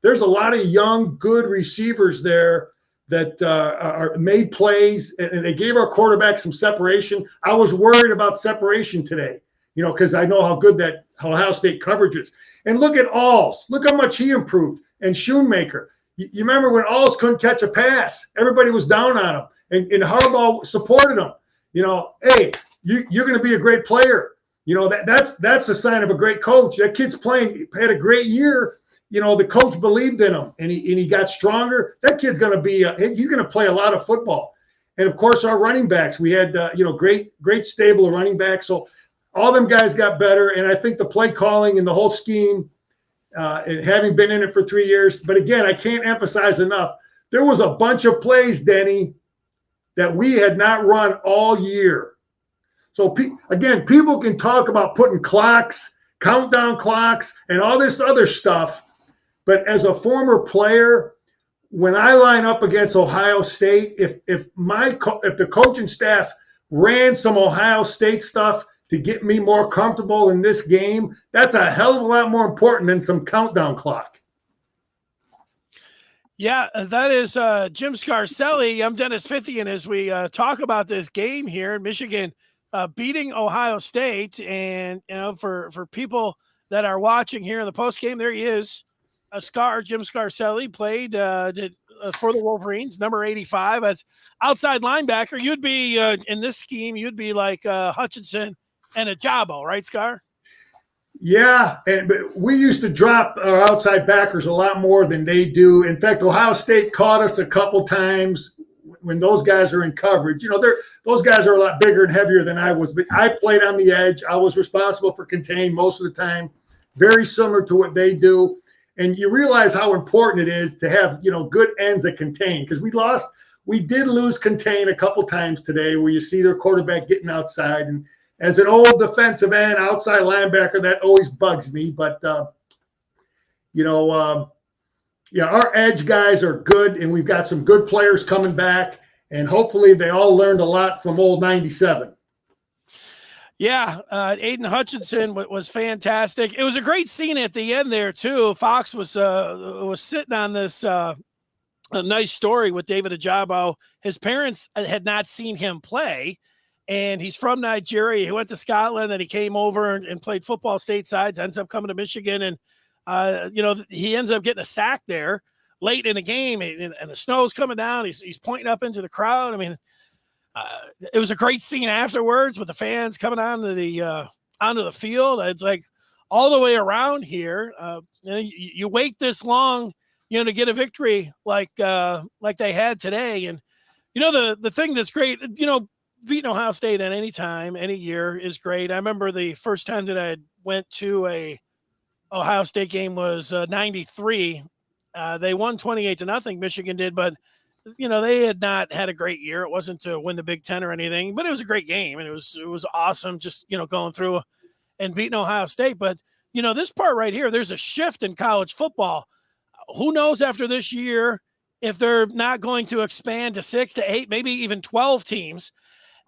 There's a lot of young, good receivers there that are made plays, and they gave our quarterback some separation. I was worried about separation today, because I know how good that Ohio State coverage is. And look at Alls. Look how much he improved. And Schoonmaker. You remember when Alls couldn't catch a pass? Everybody was down on him. And Harbaugh supported him. Hey, you're going to be a great player. That's a sign of a great coach. That kid's had a great year. The coach believed in him, and he got stronger. That kid's going to be he's going to play a lot of football. And of course, our running backs. We had great stable of running backs. So all them guys got better, and I think the play calling and the whole scheme, and having been in it for 3 years. But again, I can't emphasize enough. There was a bunch of plays, Denny, that we had not run all year. So again, people can talk about putting clocks, countdown clocks, and all this other stuff. But as a former player, when I line up against Ohio State, if the coaching staff ran some Ohio State stuff to get me more comfortable in this game, that's a hell of a lot more important than some countdown clock. Yeah, that is Jim Scarcelli. I'm Dennis Fithian as we talk about this game here in Michigan beating Ohio State. And, for people that are watching here in the postgame, there he is. Jim Scarcelli played for the Wolverines, number 85 as outside linebacker. You'd be in this scheme, you'd be like Hutchinson and Ajabo, right, Scar? Yeah, but we used to drop our outside backers a lot more than they do. In fact, Ohio State caught us a couple times when those guys are in coverage. Those guys are a lot bigger and heavier than I was, but I played on the edge. I was responsible for contain most of the time, very similar to what they do. And you realize how important it is to have, good ends that contain, because we did lose contain a couple times today where you see their quarterback getting outside. And as an old defensive end, outside linebacker, that always bugs me. But, our edge guys are good, and we've got some good players coming back. And hopefully they all learned a lot from old 97. Yeah, Aiden Hutchinson was fantastic. It was a great scene at the end there too. Fox was sitting on this a nice story with David Ajabo. His parents had not seen him play, and he's from Nigeria. He went to Scotland, and he came over and played football stateside. Ends up coming to Michigan, and he ends up getting a sack there late in the game, and the snow's coming down. He's pointing up into the crowd. I mean. It was a great scene afterwards with the fans coming onto the field. It's like all the way around here. You wait this long, to get a victory like they had today. And the thing that's great, beating Ohio State at any time, any year is great. I remember the first time that I went to a Ohio State game was 93. They won 28-0. Michigan did, but. They had not had a great year. It wasn't to win the Big Ten or anything, but it was a great game, and it was awesome just, going through. and beating Ohio State. But, this part right here, there's a shift in college football. Who knows after this year if they're not going to expand to 6 to 8, maybe even 12 teams.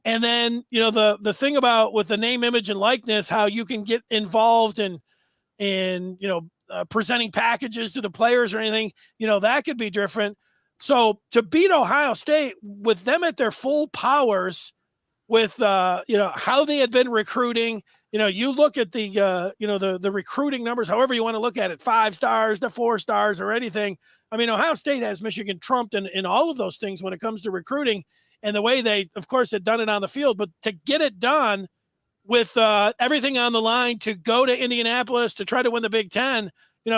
And then, the thing about with the name, image, and likeness, how you can get involved in presenting packages to the players or anything, that could be different. So to beat Ohio State with them at their full powers, with how they had been recruiting, you look at the recruiting numbers, however you want to look at it, 5 stars to 4 stars or anything. I mean, Ohio State has Michigan trumped in all of those things when it comes to recruiting and the way they, of course, had done it on the field. But to get it done with everything on the line, to go to Indianapolis to try to win the Big Ten,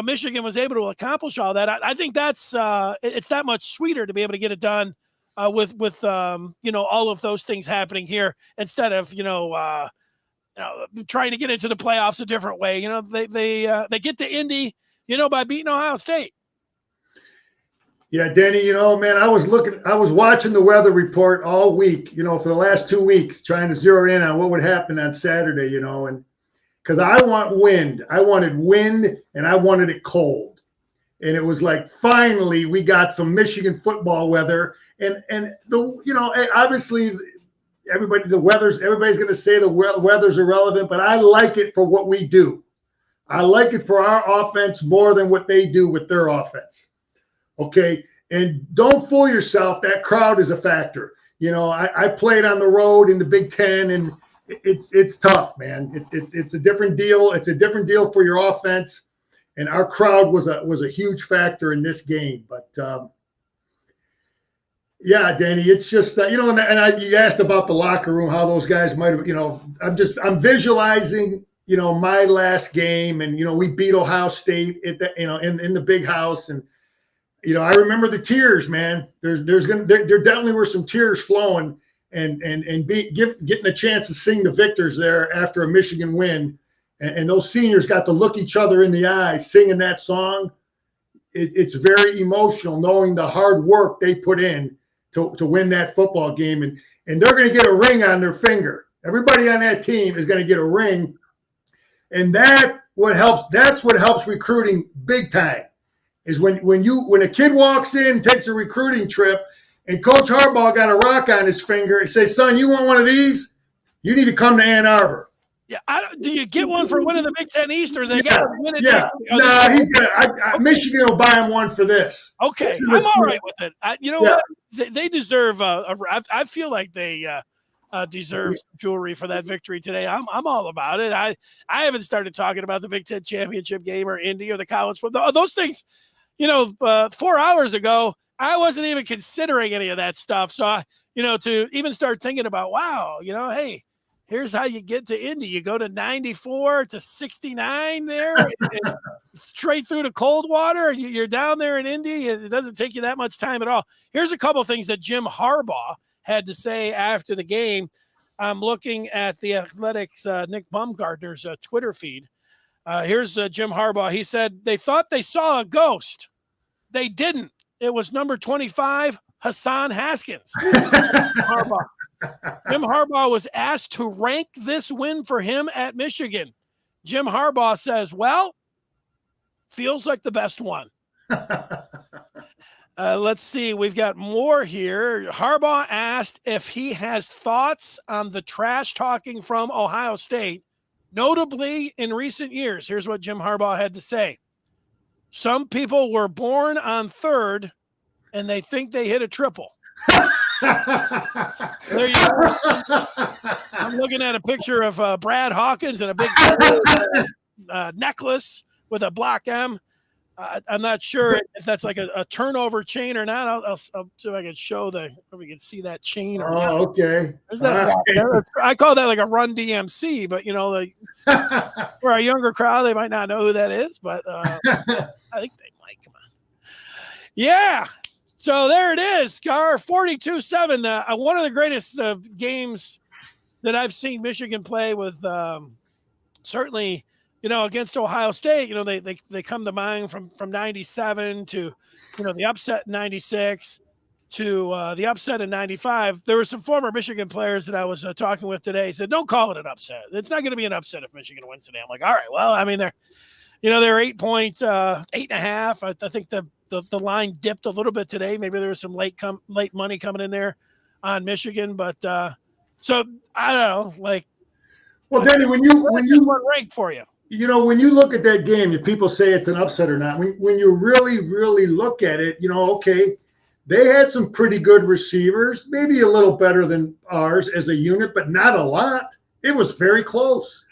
Michigan was able to accomplish all that. I think that's it's that much sweeter to be able to get it done with all of those things happening here instead of trying to get into the playoffs a different way. They get to Indy by beating Ohio State. Yeah, Denny, man, I was watching the weather report all week, for the last 2 weeks, trying to zero in on what would happen on Saturday, and because I wanted wind and I wanted it cold. And it was like, finally, we got some Michigan football weather. And obviously everybody's going to say the weather's irrelevant, but I like it for what we do. I like it for our offense more than what they do with their offense. Okay. And don't fool yourself. That crowd is a factor. I played on the road in the Big Ten, and it's tough, man. It's a different deal. It's a different deal for your offense. And our crowd was a huge factor in this game. But yeah, Danny, it's just you asked about the locker room, how those guys might have. I'm visualizing my last game, and we beat Ohio State at the in the big house, and I remember the tears, man. There definitely were some tears flowing, and getting a chance to sing the victors there after a Michigan win. And those seniors got to look each other in the eyes singing that song. It's very emotional knowing the hard work they put in to win that football game. And they're going to get a ring on their finger. Everybody on that team is going to get a ring. And that's what helps recruiting big time, is when a kid walks in, takes a recruiting trip, and Coach Harbaugh got a rock on his finger and says, son, you want one of these? You need to come to Ann Arbor. Yeah, do you get one for winning the Big Ten East, or they got to win it? Yeah, Michigan will buy him one for this. Okay, I'm all right with it. What? They deserve I feel like they deserve some jewelry for that victory today. I'm all about it. I haven't started talking about the Big Ten championship game or Indy or the college football. Those things, 4 hours ago, I wasn't even considering any of that stuff. So, to even start thinking about, wow, hey, here's how you get to Indy. You go to 94 to 69 there, and straight through to Coldwater. You're down there in Indy. It doesn't take you that much time at all. Here's a couple of things that Jim Harbaugh had to say after the game. I'm looking at the Athletics' Nick Baumgartner's Twitter feed. Here's Jim Harbaugh. He said, they thought they saw a ghost. They didn't. It was number 25, Hassan Haskins. Jim Harbaugh was asked to rank this win for him at Michigan. Jim Harbaugh says, well, feels like the best one. Let's see. We've got more here. Harbaugh asked if he has thoughts on the trash talking from Ohio State, notably in recent years. Here's what Jim Harbaugh had to say. Some people were born on third, and they think they hit a triple. There you go. I'm looking at a picture of Brad Hawkins and a big necklace with a block M. I'm not sure if that's like a turnover chain or not. I'll see if I can show if we can see that chain. Or not. Okay. I call that like a Run DMC, but for a younger crowd, they might not know who that is, but I think they might. Come on. Yeah. So there it is, Scar, 42-7. One of the greatest games that I've seen Michigan play with, certainly, against Ohio State. They come to mind from 97 to, the upset in 96. to the upset in 95. There were some former Michigan players that I was talking with today said, don't call it an upset. It's not going to be an upset if Michigan wins today. I'm like, all right, well, I mean, they're 8.5. I think the line dipped a little bit today. Maybe there was some late money coming in there on Michigan, but so I don't know, like, well, Denny, when you rank for you, when you look at that game, if people say it's an upset or not, when you really, really look at it, okay, they had some pretty good receivers, maybe a little better than ours as a unit, but not a lot. It was very close.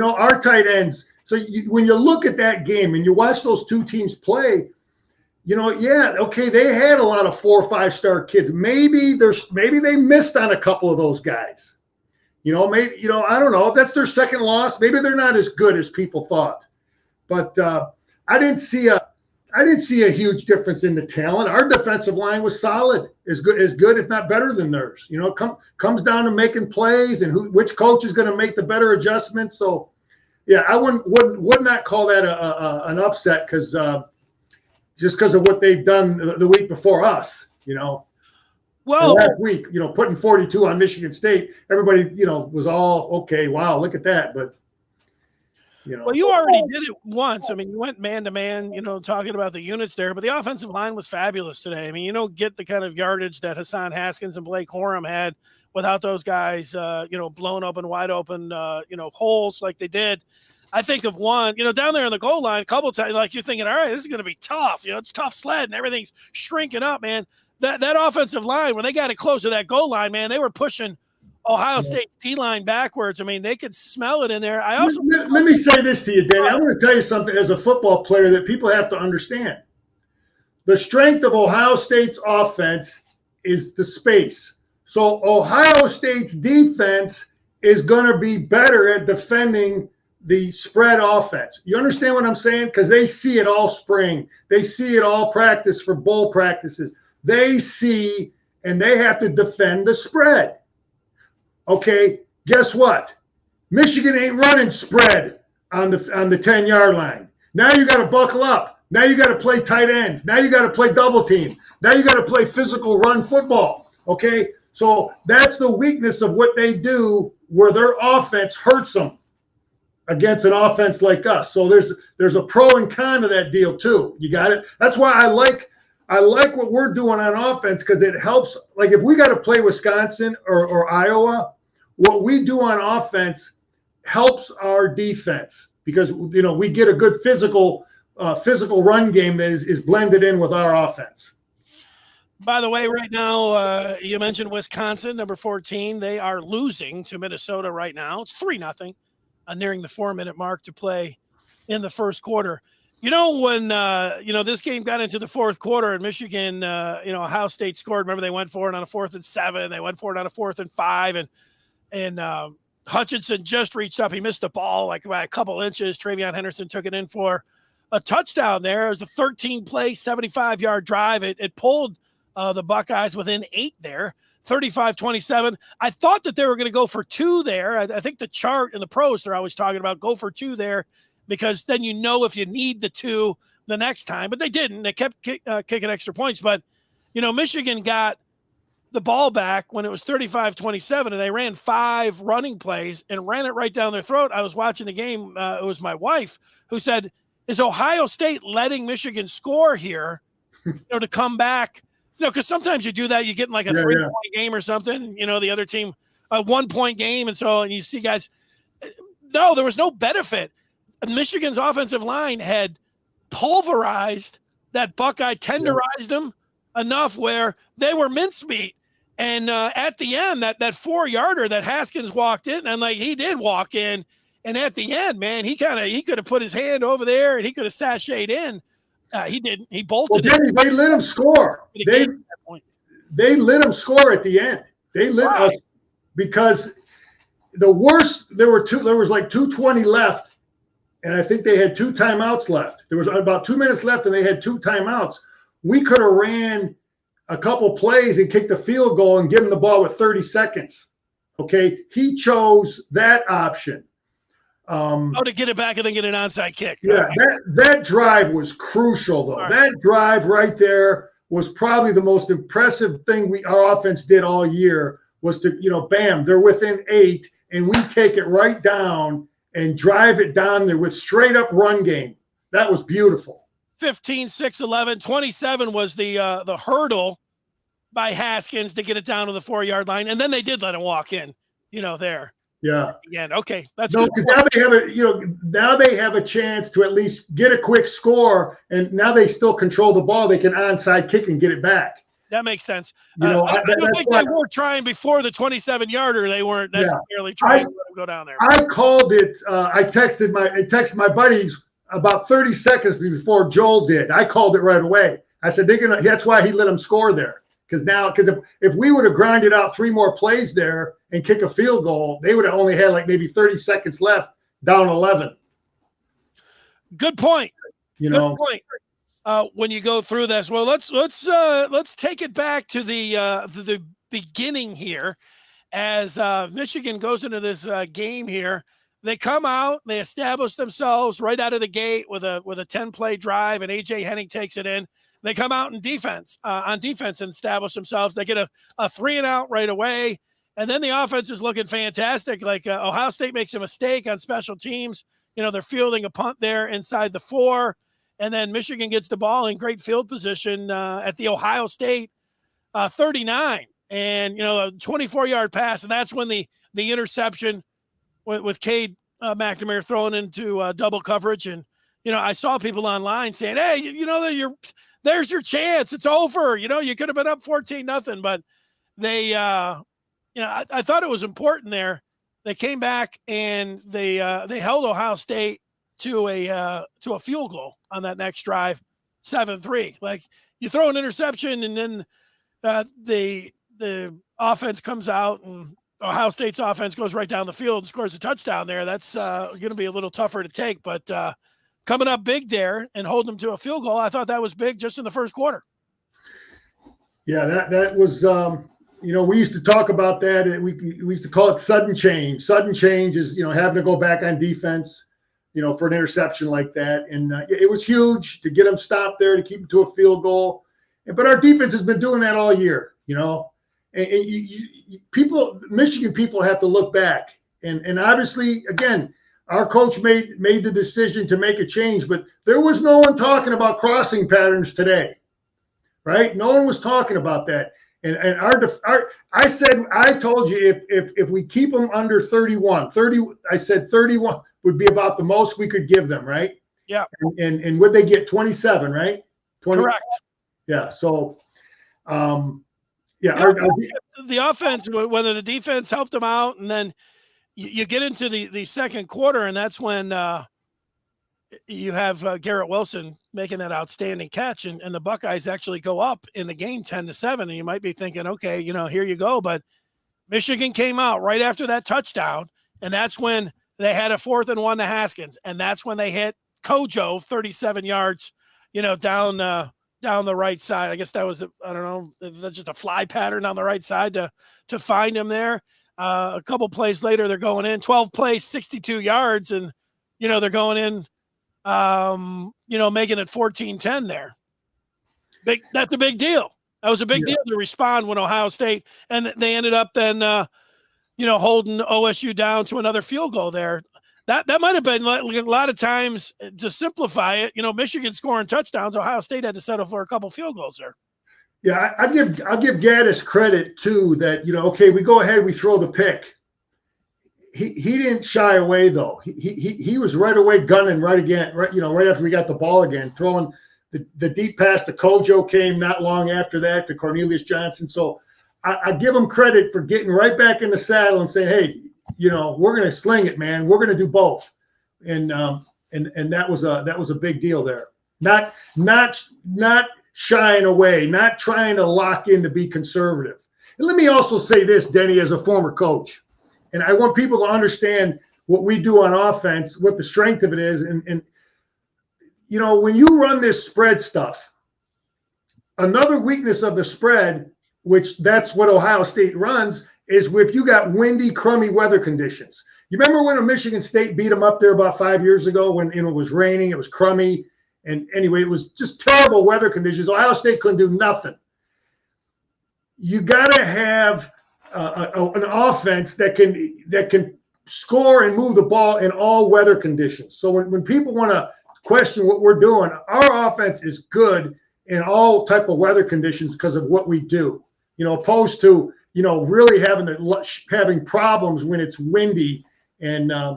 Our tight ends. So when you look at that game and you watch those two teams play, okay, they had a lot of 4 or 5-star kids. Maybe they missed on a couple of those guys. Maybe I don't know. That's their second loss. Maybe they're not as good as people thought. But I didn't see a huge difference in the talent. Our defensive line was solid, as good, if not better than theirs. Comes down to making plays and which coach is going to make the better adjustments. So, yeah, I would not call that an upset because just because of what they've done the week before us. Well, last week, putting 42 on Michigan State, everybody, was all okay. Wow, look at that, but. Well, you already did it once. I mean, you went man-to-man, talking about the units there, but the offensive line was fabulous today. I mean, you don't get the kind of yardage that Hassan Haskins and Blake Corum had without those guys, blown open, wide open, holes like they did. I think of one, down there in the goal line a couple of times, like you're thinking, all right, this is going to be tough. It's tough sled and everything's shrinking up, man. That offensive line, when they got it close to that goal line, man, they were pushing Ohio State's D-line backwards. I mean, they could smell it in there. Let me say this to you, Danny. I'm going to tell you something as a football player that people have to understand. The strength of Ohio State's offense is the space. So Ohio State's defense is going to be better at defending the spread offense. You understand what I'm saying? Because they see it all spring. They see it all practice for bowl practices. They see and they have to defend the spread. Okay, guess what? Michigan ain't running spread on the 10-yard line. Now you got to buckle up. Now you got to play tight ends. Now you got to play double team. Now you got to play physical run football. Okay, so that's the weakness of what they do, where their offense hurts them against an offense like us. So there's a pro and con to that deal too. You got it. That's why I like what we're doing on offense, because it helps. Like if we got to play Wisconsin or Iowa, what we do on offense helps our defense, because we get a good physical run game that is blended in with our offense. By the way, right now, you mentioned Wisconsin, number 14. They are losing to Minnesota right now. It's 3-0, nearing the 4-minute mark to play in the first quarter. When this game got into the fourth quarter and Michigan, Ohio State scored. Remember, they went for it on a 4th and 7. They went for it on a 4th and 5, and Hutchinson just reached up. He missed the ball like by a couple inches. Travion Henderson took it in for a touchdown there. It was a 13-play, 75-yard drive. It pulled the Buckeyes within 8 there, 35-27. I thought that they were going to go for 2 there. I think the chart in the pros, they're always talking about go for 2 there, because then if you need the 2 the next time. But they didn't. They kept kicking extra points. But, Michigan got the ball back when it was 35-27, and they ran 5 running plays and ran it right down their throat. I was watching the game. It was my wife who said, is Ohio State letting Michigan score here, to come back? Because sometimes you do that. You get in like a 3-point game or something, the other team, a 1-point game. And you see guys, no, there was no benefit. Michigan's offensive line had pulverized that Buckeye, tenderized them enough where they were mincemeat. And at the end, that 4-yarder that Haskins walked in, and he did walk in, and at the end, man, he could have put his hand over there and he could have sashayed in. He didn't. He bolted it. They let him score. They let him score at the end. They let us, because the worst. There was like 2:20 left. And I think they had 2 timeouts left. There was about 2 minutes left, and they had 2 timeouts. We could have ran a couple plays and kicked a field goal and given the ball with 30 seconds. Okay, he chose that option. To get it back and then get an onside kick. Yeah, that drive was crucial, though. Right. That drive right there was probably the most impressive thing our offense did all year was to, bam, they're within 8, and we take it right down and drive it down there with straight up run game. That was beautiful. 15, 6, 11, 27 was the hurdle by Haskins to get it down to the 4-yard line. And then they did let him walk in, there. Yeah. Again, okay. That's no, good. Because now they have a chance to at least get a quick score, and now they still control the ball. They can onside kick and get it back. That makes sense. I don't think they were trying before the 27-yarder. They weren't necessarily trying to let him go down there. I called it. I texted my buddies about 30 seconds before Joel did. I called it right away. I said that's why he let them score there. Because if we would have grinded out 3 more plays there and kick a field goal, they would have only had like maybe 30 seconds left, down 11. Good point. Good point. When you go through this, well, let's take it back to the beginning here, as Michigan goes into this game here. They come out, they establish themselves right out of the gate with a 10-play drive, and AJ Henning takes it in. They come out in defense, and establish themselves. They get a 3-and-out right away, and then the offense is looking fantastic. Like Ohio State makes a mistake on special teams. They're fielding a punt there inside the 4. And then Michigan gets the ball in great field position at the Ohio State 39, and a 24-yard pass, and that's when the interception with Cade McNamara throwing into double coverage. And I saw people online saying, "Hey, there's your chance. It's over. You could have been up 14-0." But they, I thought it was important there. They came back and they held Ohio State to a field goal on that next drive, 7-3. Like, you throw an interception and then the offense comes out and Ohio State's offense goes right down the field and scores a touchdown there. That's going to be a little tougher to take, but coming up big there and holding them to a field goal, I thought that was big just in the first quarter. Yeah, that was we used to talk about that. We used to call it sudden change. Sudden change is having to go back on defense, for an interception like that. And it was huge to get them stopped there, to keep them to a field goal. But our defense has been doing that all year, And Michigan people have to look back. And obviously, again, our coach made the decision to make a change, but there was no one talking about crossing patterns today, right? No one was talking about that. And I told you if we keep them under 31, I said 31 would be about the most we could give them, right? Yeah. And would they get 27, right? 20. Correct. Yeah. So, the offense, whether the defense helped them out, and then you get into the second quarter, and that's when you have Garrett Wilson making that outstanding catch, and the Buckeyes actually go up in the game 10-7, and you might be thinking, okay, here you go. But Michigan came out right after that touchdown, and that's when they had a 4th and 1 to Haskins, and that's when they hit Kojo 37 yards, down the right side. I guess that was, that's just a fly pattern on the right side to find him there. A couple plays later, they're going in 12 plays, 62 yards, and they're going in, making it 14-10 there. That's a big deal. That was a big deal to respond when Ohio State, and they ended up then, holding OSU down to another field goal there. That might have been a lot of times, to simplify it. Michigan scoring touchdowns, Ohio State had to settle for a couple field goals there. Yeah, I'll give Gaddis credit too. That okay, we go ahead, we throw the pick. He didn't shy away though. He was right away gunning right after we got the ball again, throwing the deep pass to Kojo came not long after that to Cornelius Johnson. So I give him credit for getting right back in the saddle and saying, hey, we're going to sling it, man. We're going to do both. And that was a big deal there. Not shying away, not trying to lock in to be conservative. And let me also say this, Denny, as a former coach, and I want people to understand what we do on offense, what the strength of it is. And when you run this spread stuff, another weakness of the spread, which that's what Ohio State runs, is if you got windy, crummy weather conditions. You remember when Michigan State beat them up there about 5 years ago when it was raining, it was crummy, And anyway, it was just terrible weather conditions. Ohio State couldn't do nothing. You got to have an offense that can score and move the ball in all weather conditions. So when people want to question what we're doing, our offense is good in all type of weather conditions because of what we do. Opposed to really having problems when it's windy. And I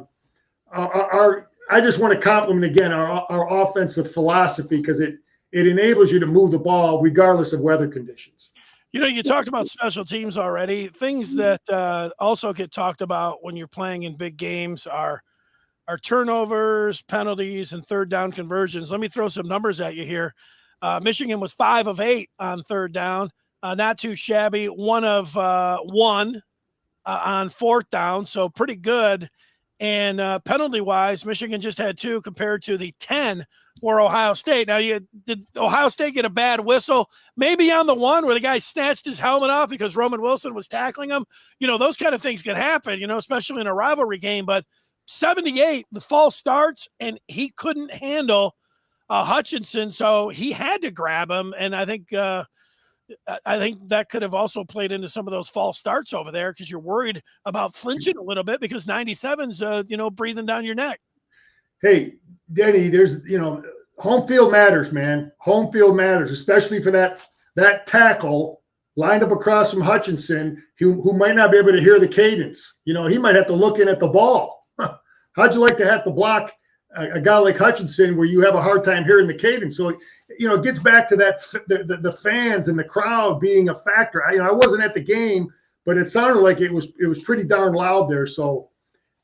just want to compliment again our offensive philosophy because it enables you to move the ball regardless of weather conditions. You talked about special teams already. Things that also get talked about when you're playing in big games are turnovers, penalties, and third down conversions. Let me throw some numbers at you here. Michigan was 5 of 8 on third down. Not too shabby. 1 of 1 on fourth down, so pretty good. And penalty-wise, Michigan just had 2 compared to the 10 for Ohio State. Now, did Ohio State get a bad whistle? Maybe on the one where the guy snatched his helmet off because Roman Wilson was tackling him. Those kind of things can happen, especially in a rivalry game. But 78, the false starts, and he couldn't handle Hutchinson, so he had to grab him. And I think that could have also played into some of those false starts over there because you're worried about flinching a little bit because 97's, breathing down your neck. Hey, Denny, there's, home field matters, man. Home field matters, especially for that tackle lined up across from Hutchinson who might not be able to hear the cadence. He might have to look in at the ball. How'd you like to have to block a guy like Hutchinson where you have a hard time hearing the cadence? So, it gets back to that the fans and the crowd being a factor. I wasn't at the game, but it sounded like it was pretty darn loud there. So,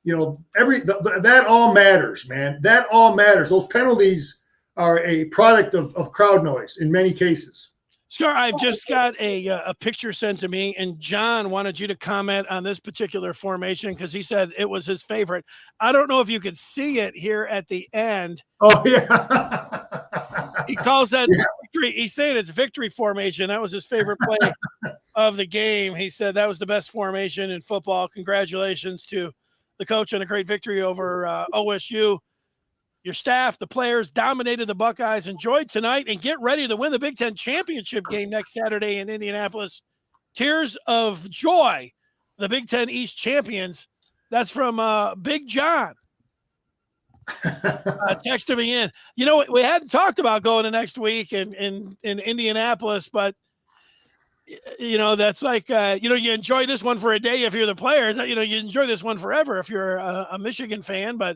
that all matters, man. That all matters. Those penalties are a product of crowd noise in many cases. Scar, I've just got a picture sent to me, and John wanted you to comment on this particular formation because he said it was his favorite. I don't know if you could see it here at the end. Oh, yeah. He calls that victory. He's saying it's victory formation. That was his favorite play of the game. He said that was the best formation in football. Congratulations to the coach on a great victory over OSU. Your staff, the players, dominated the Buckeyes. Enjoyed tonight and get ready to win the Big Ten championship game next Saturday in Indianapolis. Tears of joy, the Big Ten East champions. That's from Big John. Texted me in. We hadn't talked about going to next week in Indianapolis, but that's like you enjoy this one for a day if you're the players. You enjoy this one forever if you're a Michigan fan, but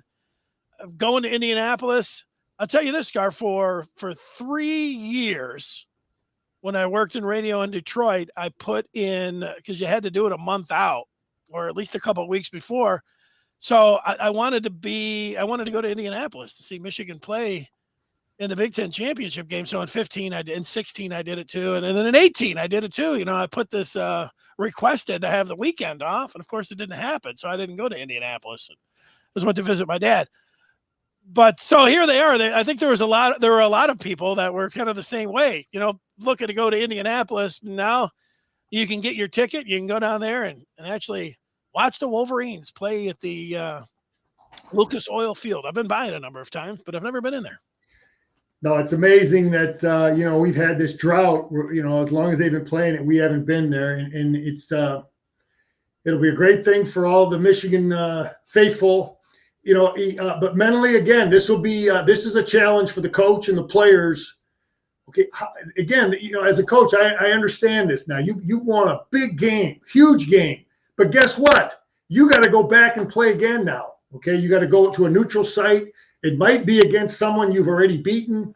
going to Indianapolis, I'll tell you this, Scar, for 3 years when I worked in radio in Detroit, I put in, because you had to do it a month out or at least a couple of weeks before. So I wanted to go to Indianapolis to see Michigan play in the Big Ten championship game. So in 15, I did, in 16, I did it too. And then in 18, I did it too. I put this requested to have the weekend off. And of course it didn't happen. So I didn't go to Indianapolis. I just went to visit my dad. But so here they are. I think there were a lot of people that were kind of the same way, looking to go to Indianapolis. Now you can get your ticket. You can go down there and actually watch the Wolverines play at the Lucas Oil Field. I've been by it a number of times, but I've never been in there. No, it's amazing that, we've had this drought, as long as they've been playing it, we haven't been there. And it's, it'll be a great thing for all the Michigan faithful. But mentally, again, this is a challenge for the coach and the players. Okay, again, as a coach, I understand this now. You want a big game, huge game, but guess what? You got to go back and play again now. Okay, you got to go to a neutral site. It might be against someone you've already beaten.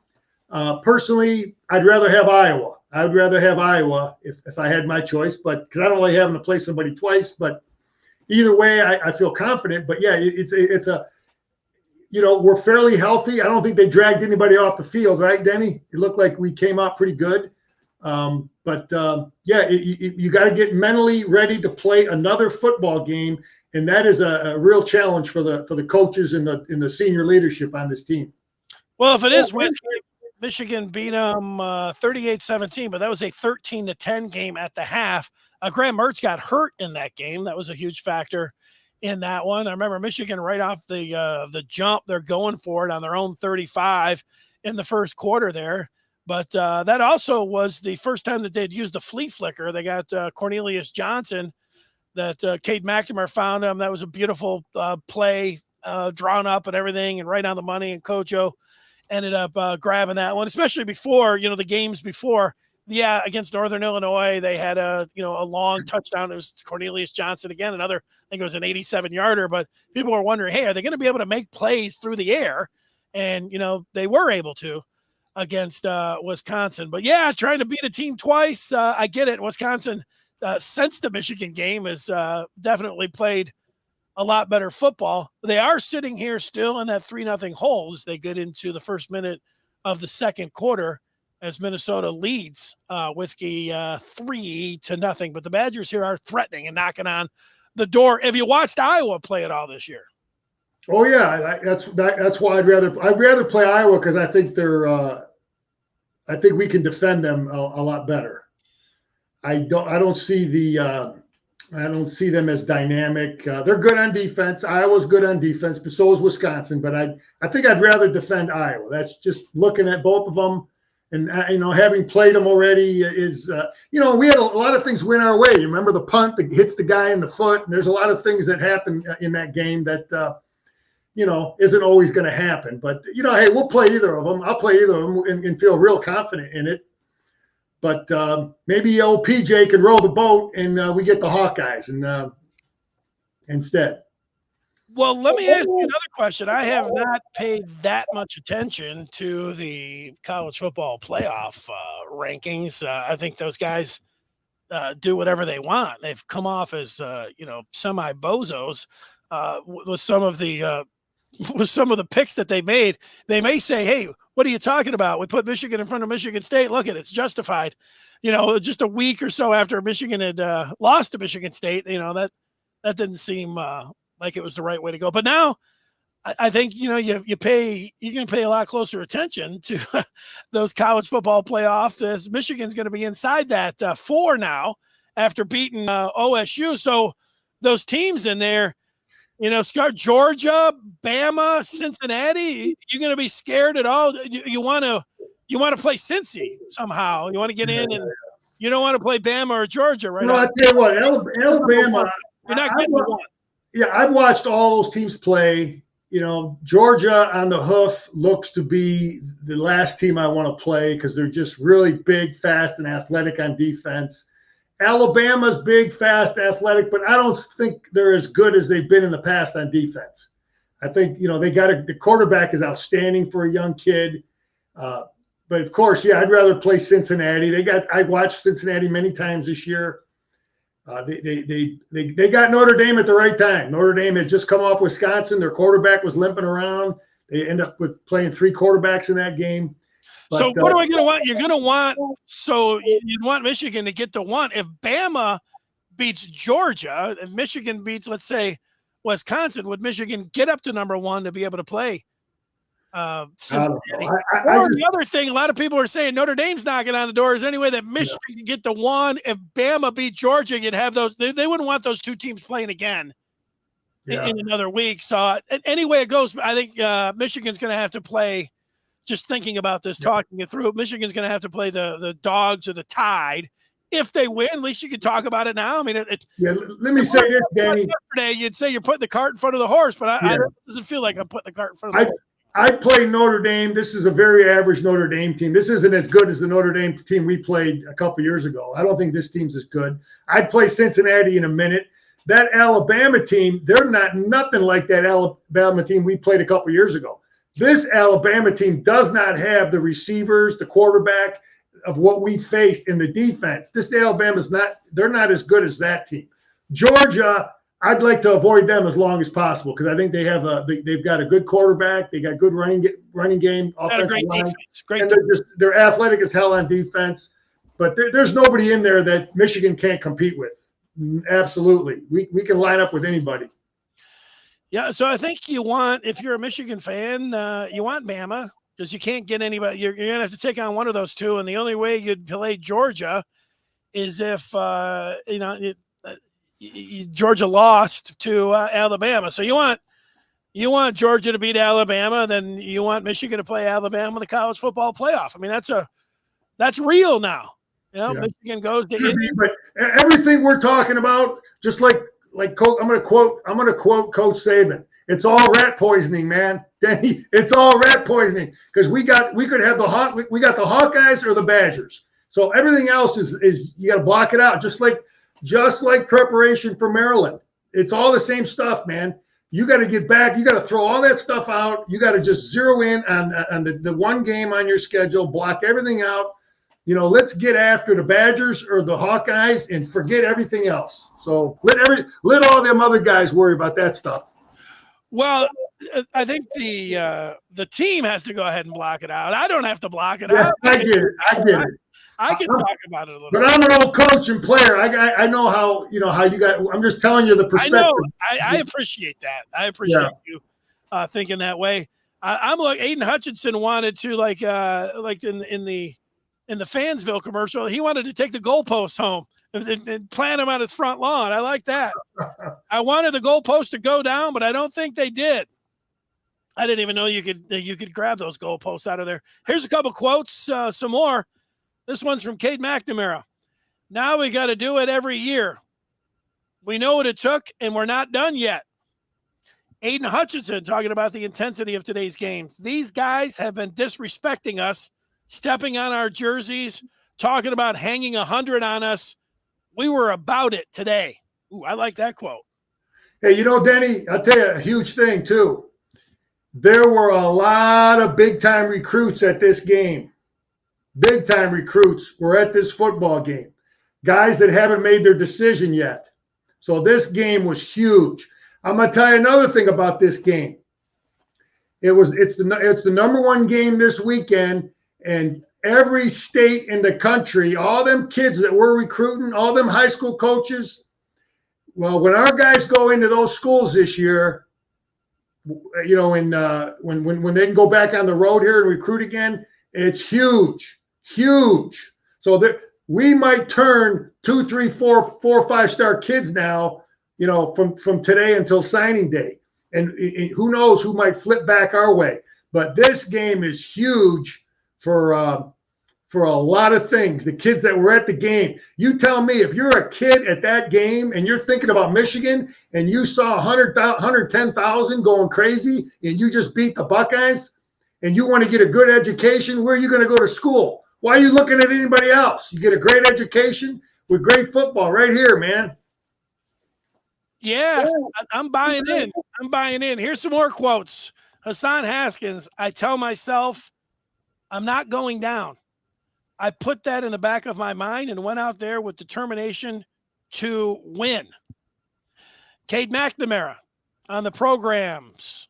Personally, I'd rather have Iowa. I would rather have Iowa if I had my choice, but because I don't like having to play somebody twice, but. Either way, I feel confident, but yeah, it's we're fairly healthy. I don't think they dragged anybody off the field, right, Denny? It looked like we came out pretty good. You got to get mentally ready to play another football game, and that is a real challenge for the coaches and the senior leadership on this team. Well, if it is Michigan beat them 38-17, but that was a 13-10 game at the half. Graham Mertz got hurt in that game. That was a huge factor in that one. I remember Michigan right off the jump, they're going for it on their own 35. in the first quarter there. But that also was the first time that they'd used the flea flicker. They got Cornelius Johnson that Cade McNamara found him. That was a beautiful play, drawn up and everything and right on the money. And Kojo ended up grabbing that one, especially before, the games before. Yeah, against Northern Illinois, they had a long touchdown. It was Cornelius Johnson again, another, I think it was an 87-yarder. But people were wondering, hey, are they going to be able to make plays through the air? And, they were able to against Wisconsin. But, yeah, trying to beat a team twice, I get it. Wisconsin, since the Michigan game, has definitely played a lot better football. They are sitting here still in that 3-0 hole as they get into the first minute of the second quarter, as Minnesota leads Whiskey 3-0. But the Badgers here are threatening and knocking on the door. Have you watched Iowa play at all this year? Oh yeah, that's why I'd rather play Iowa, because I think I think we can defend them a lot better. I don't see them as dynamic. They're good on defense. Iowa's good on defense, but so is Wisconsin. But I think I'd rather defend Iowa. That's just looking at both of them. And, having played them already is, we had a lot of things went our way. You remember the punt that hits the guy in the foot? And there's a lot of things that happen in that game that, isn't always going to happen. But, hey, we'll play either of them. I'll play either of them and feel real confident in it. But maybe old PJ can row the boat and we get the Hawkeyes instead. Well, let me ask you another question. I have not paid that much attention to the college football playoff rankings. I think those guys do whatever they want. They've come off as semi-bozos with some of the picks that they made. They may say, "Hey, what are you talking about? We put Michigan in front of Michigan State. Look at it, it's justified." Just a week or so after Michigan had lost to Michigan State, that didn't seem like it was the right way to go. But now I think, you can pay a lot closer attention to those college football playoffs, as Michigan's going to be inside that 4 now after beating OSU. So those teams in there, Georgia, Bama, Cincinnati, you're going to be scared at all? You want to play Cincy somehow. You want to get in, and you don't want to play Bama or Georgia, right? No, I tell you what, Alabama. You're not getting one. Yeah, I've watched all those teams play. Georgia on the hoof looks to be the last team I want to play, because they're just really big, fast, and athletic on defense. Alabama's big, fast, athletic, but I don't think they're as good as they've been in the past on defense. I think, the quarterback is outstanding for a young kid. But of course, yeah, I'd rather play Cincinnati. I watched Cincinnati many times this year. They got Notre Dame at the right time. Notre Dame had just come off Wisconsin. Their quarterback was limping around. They end up with playing 3 quarterbacks in that game. But, so what am I going to want? You're going to want – so you'd want Michigan to get to 1. If Bama beats Georgia and Michigan beats, let's say, Wisconsin, would Michigan get up to number 1 to be able to play Cincinnati? The other thing, a lot of people are saying Notre Dame's knocking on the door. Is there any way that Michigan can get to 1? If Bama beat Georgia, you'd have those. They wouldn't want those 2 teams playing again in another week. So any way it goes, I think Michigan's going to have to play. Just thinking about this, talking it through, Michigan's going to have to play the Dogs or the Tide. If they win, at least you can talk about it now. I mean, let me say this, Danny. Yesterday, you'd say you're putting the cart in front of the horse, but it doesn't feel like I'm putting the cart in front of the horse. I played Notre Dame. This is a very average Notre Dame team. This isn't as good as the Notre Dame team we played a couple years ago. I don't think this team's as good. I'd play Cincinnati in a minute. That Alabama team, they're nothing like that Alabama team we played a couple years ago. This Alabama team does not have the receivers, the quarterback of what we faced in the defense. This Alabama's they're not as good as that team. Georgia, I'd like to avoid them as long as possible, because I think they've got a good quarterback. They got good running game, offensive line. Defense. And they're athletic as hell on defense. But there's nobody in there that Michigan can't compete with. Absolutely. We can line up with anybody. Yeah, so I think if you're a Michigan fan, you want Bama, because you can't get anybody. You're going to have to take on one of those 2, and the only way you'd play Georgia is if Georgia lost to Alabama. So you want You want Georgia to beat Alabama, then you want Michigan to play Alabama in the college football playoff. I mean, that's real now. Michigan goes to Indy. But everything we're talking about, just like Coach, I'm going to quote Coach Saban. It's all rat poisoning, man. Denny, it's all rat poisoning because we got the Hawkeyes or the Badgers. So everything else is you got to block it out, just like preparation for Maryland. It's all the same stuff, man. You got to get back. You got to throw all that stuff out. You got to just zero in on the one game on your schedule, block everything out. Let's get after the Badgers or the Hawkeyes and forget everything else. So let all them other guys worry about that stuff. Well, I think the team has to go ahead and block it out. I don't have to block it out. I get it. I can talk about it a little bit. But I'm an old coach and player. I know how you got. I'm just telling you the perspective. I know. I appreciate that. I appreciate you thinking that way. I'm like Aiden Hutchinson wanted to like in the Fansville commercial. He wanted to take the goalposts home and plant them on his front lawn. I like that. I wanted the goalpost to go down, but I don't think they did. I didn't even know you could grab those goalposts out of there. Here's a couple quotes, some more. This one's from Cade McNamara. Now we got to do it every year. We know what it took, and we're not done yet. Aiden Hutchinson talking about the intensity of today's games. These guys have been disrespecting us, stepping on our jerseys, talking about hanging 100 on us. We were about it today. Ooh, I like that quote. Hey, Denny, I'll tell you a huge thing, too. There were a lot of big-time recruits at this game. Big-time recruits were at this football game. Guys that haven't made their decision yet. So this game was huge. I'm going to tell you another thing about this game. It's the number one game this weekend, and every state in the country, all them kids that we're recruiting, all them high school coaches, well, when our guys go into those schools this year, when they can go back on the road here and recruit again, it's huge. Huge. So that we might turn 2, 3, 4, 5-star kids now, from today until signing day. And who knows who might flip back our way. But this game is huge for a lot of things. The kids that were at the game. You tell me, if you're a kid at that game and you're thinking about Michigan and you saw 110,000 going crazy and you just beat the Buckeyes and you want to get a good education, where are you going to go to school? Why are you looking at anybody else? You get a great education with great football right here, man. Yeah, I'm buying in. Here's some more quotes. Hassan Haskins, I tell myself, I'm not going down. I put that in the back of my mind and went out there with determination to win. Cade McNamara on the programs.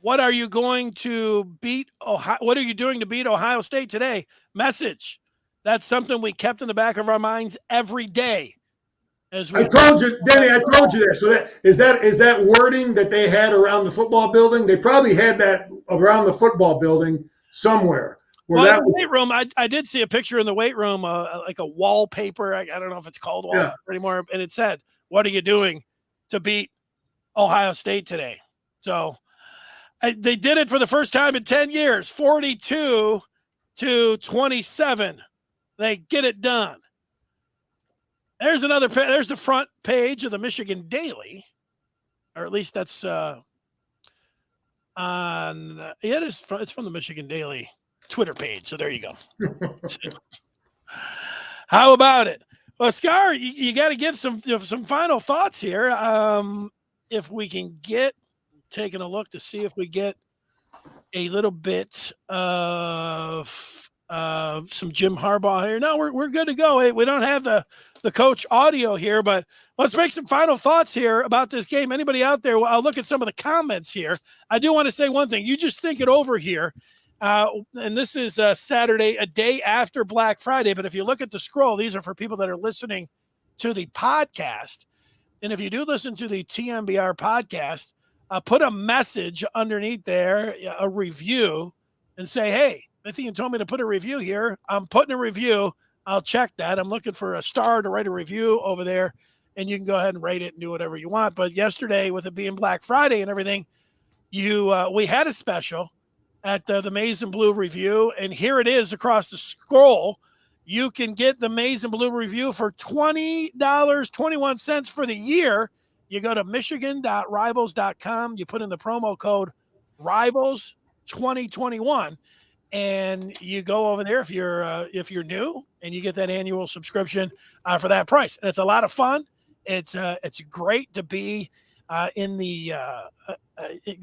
What are you going to beat Ohio? What are you doing to beat Ohio State today? Message. That's something we kept in the back of our minds every day. I told you, Denny. I told you that. So is that wording that they had around the football building? They probably had that around the football building somewhere. In the weight room, I did see a picture in the weight room, like a wallpaper. I don't know if it's called wallpaper anymore, and it said, "What are you doing to beat Ohio State today?" So. They did it for the first time in 10 years, 42-27. They get it done. There's the front page of the Michigan Daily, or at least that's it's from the Michigan Daily Twitter page. So there you go. How about it? Well, Scar, you got to give some final thoughts here. If we can get. Taking a look to see if we get a little bit of some Jim Harbaugh here. No, we're good to go. We don't have the coach audio here, but let's make some final thoughts here about this game. Anybody out there? I'll look at some of the comments here. I do want to say one thing. You just think it over here. And this is Saturday, a day after Black Friday. But if you look at the scroll, these are for people that are listening to the podcast. And if you do listen to the TMBR podcast, put a message underneath there, a review, and say, hey, Fithian told me to put a review here. I'm putting a review. I'll check that. I'm looking for a star to write a review over there, and you can go ahead and rate it and do whatever you want. But yesterday, with it being Black Friday and everything, we had a special at the Maize and Blue Review, and here it is across the scroll. You can get the Maize and Blue Review for $20.21 for the year. You go to michigan.rivals.com. You put in the promo code RIVALS2021, and you go over there if you're new, and you get that annual subscription for that price. And it's a lot of fun. It's great to be in the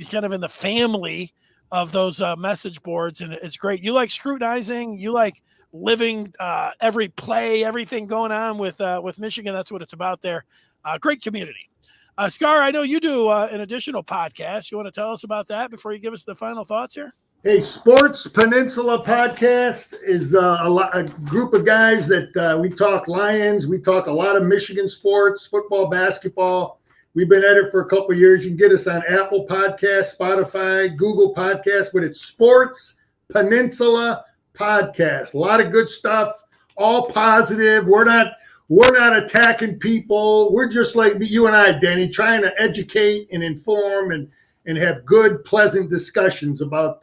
kind of in the family of those message boards, and it's great. You like scrutinizing, you like living every play, everything going on with Michigan. That's what it's about there. Great community. Scar, I know you do an additional podcast. You want to tell us about that before you give us the final thoughts here? Hey, Sports Peninsula Podcast is a group of guys that we talk Lions. We talk a lot of Michigan sports, football, basketball. We've been at it for a couple of years. You can get us on Apple Podcasts, Spotify, Google Podcasts, but it's Sports Peninsula Podcast. A lot of good stuff, all positive. We're not attacking people. We're just like you and I, Danny, trying to educate and inform and have good, pleasant discussions about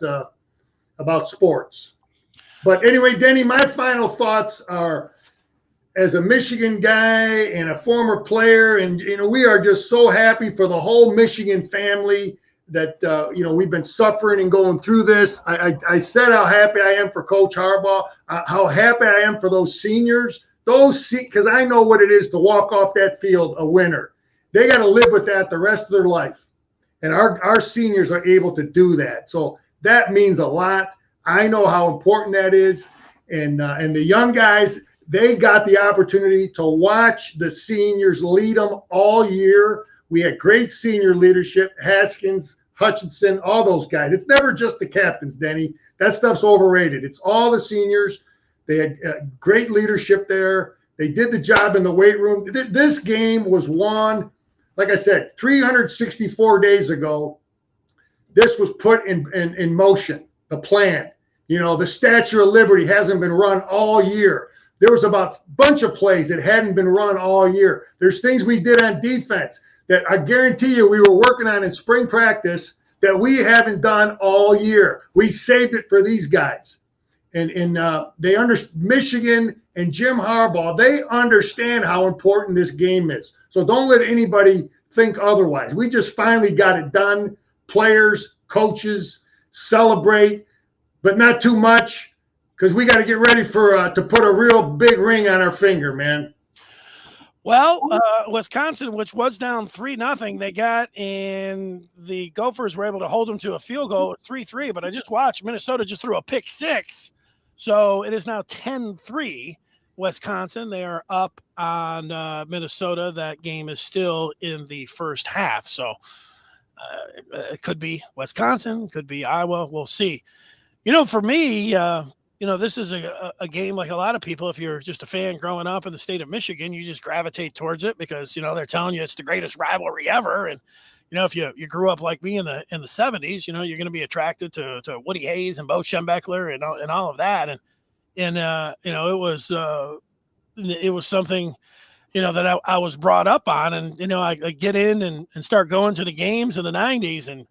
sports. But anyway, Danny, my final thoughts are, as a Michigan guy and a former player, and we are just so happy for the whole Michigan family that we've been suffering and going through this. I said how happy I am for Coach Harbaugh, how happy I am for those seniors, because I know what it is to walk off that field a winner. They got to live with that the rest of their life, and our seniors are able to do that. So that means a lot. I know how important that is, and the young guys. They got the opportunity to watch the seniors lead them all year. We had great senior leadership, Haskins, Hutchinson, all those guys. It's never just the captains, Denny. That stuff's overrated. It's all the seniors. They had great leadership there. They did the job in the weight room. This game was won, like I said, 364 days ago. This was put in motion, the plan. The Statue of Liberty hasn't been run all year. There was about a bunch of plays that hadn't been run all year. There's things we did on defense that I guarantee you we were working on in spring practice that we haven't done all year. We saved it for these guys. And they understand, Michigan and Jim Harbaugh, they understand how important this game is. So don't let anybody think otherwise. We just finally got it done. Players, coaches, celebrate, but not too much. Because we got to get ready to put a real big ring on our finger, man. Well, Wisconsin, which was down 3-0, they got, and the Gophers were able to hold them to a field goal at 3-3. But I just watched Minnesota just threw a pick six, so it is now 10-3. Wisconsin, they are up on Minnesota. That game is still in the first half, so it could be Wisconsin, could be Iowa. We'll see. For me. This is a game like a lot of people. If you're just a fan growing up in the state of Michigan, you just gravitate towards it because, they're telling you it's the greatest rivalry ever. And, if you grew up like me in the 70s, you're going to be attracted to Woody Hayes and Bo Schembechler and all of that. And it was something, that I was brought up on. And, I get in and start going to the games in the 90s and,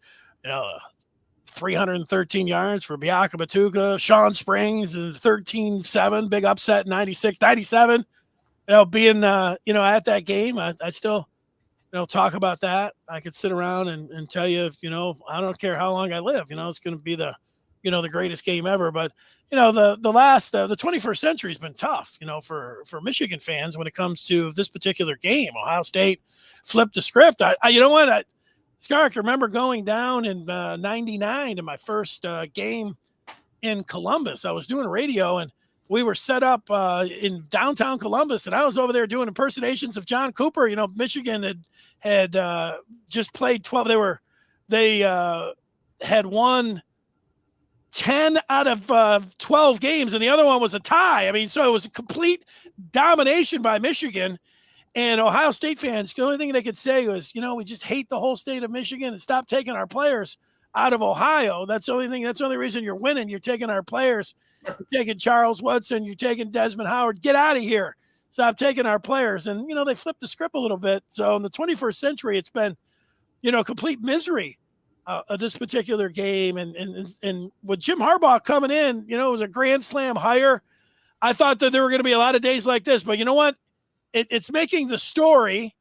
313 yards for Biaka Batuka, Sean Springs, and 13-7, big upset, 96, 97. Being, at that game, I still, talk about that. I could sit around and tell you, I don't care how long I live, it's going to be the greatest game ever. But, the 21st century has been tough, for Michigan fans when it comes to this particular game. Ohio State flipped the script. Scar, I can remember going down in 99 to my first game in Columbus. I was doing radio, and we were set up in downtown Columbus, and I was over there doing impersonations of John Cooper. Michigan had just played 12. They had won 10 out of 12 games, and the other one was a tie. So it was a complete domination by Michigan. And Ohio State fans, the only thing they could say was, we just hate the whole state of Michigan and stop taking our players out of Ohio. That's the only thing. That's the only reason you're winning. You're taking our players. You're taking Charles Woodson. You're taking Desmond Howard. Get out of here. Stop taking our players. And, they flipped the script a little bit. So in the 21st century, it's been, complete misery this particular game. And with Jim Harbaugh coming in, it was a grand slam hire. I thought that there were going to be a lot of days like this, but you know what? It's making the story,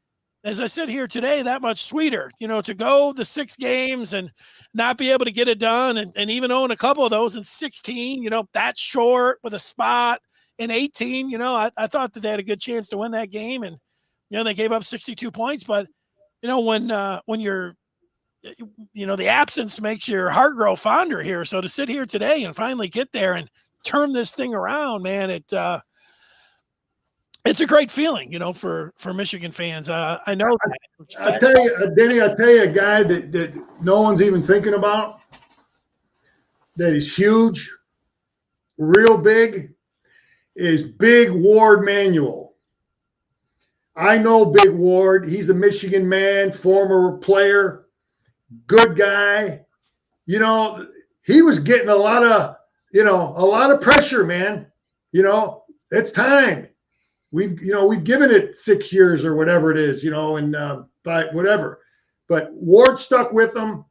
as I sit here today, that much sweeter, to go the 6 games and not be able to get it done and even own a couple of those in 16, that's short with a spot in 18. I thought that they had a good chance to win that game, and, they gave up 62 points. But, when you're, the absence makes your heart grow fonder here. So to sit here today and finally get there and turn this thing around, man, it's a great feeling, for Michigan fans. I know. I tell you, Denny, a guy that no one's even thinking about, that is huge, real big, is Big Ward Manuel. I know Big Ward. He's a Michigan man, former player, good guy. He was getting a lot of pressure, man. It's time. We've given it 6 years or whatever it is, and by whatever. But Ward stuck with them.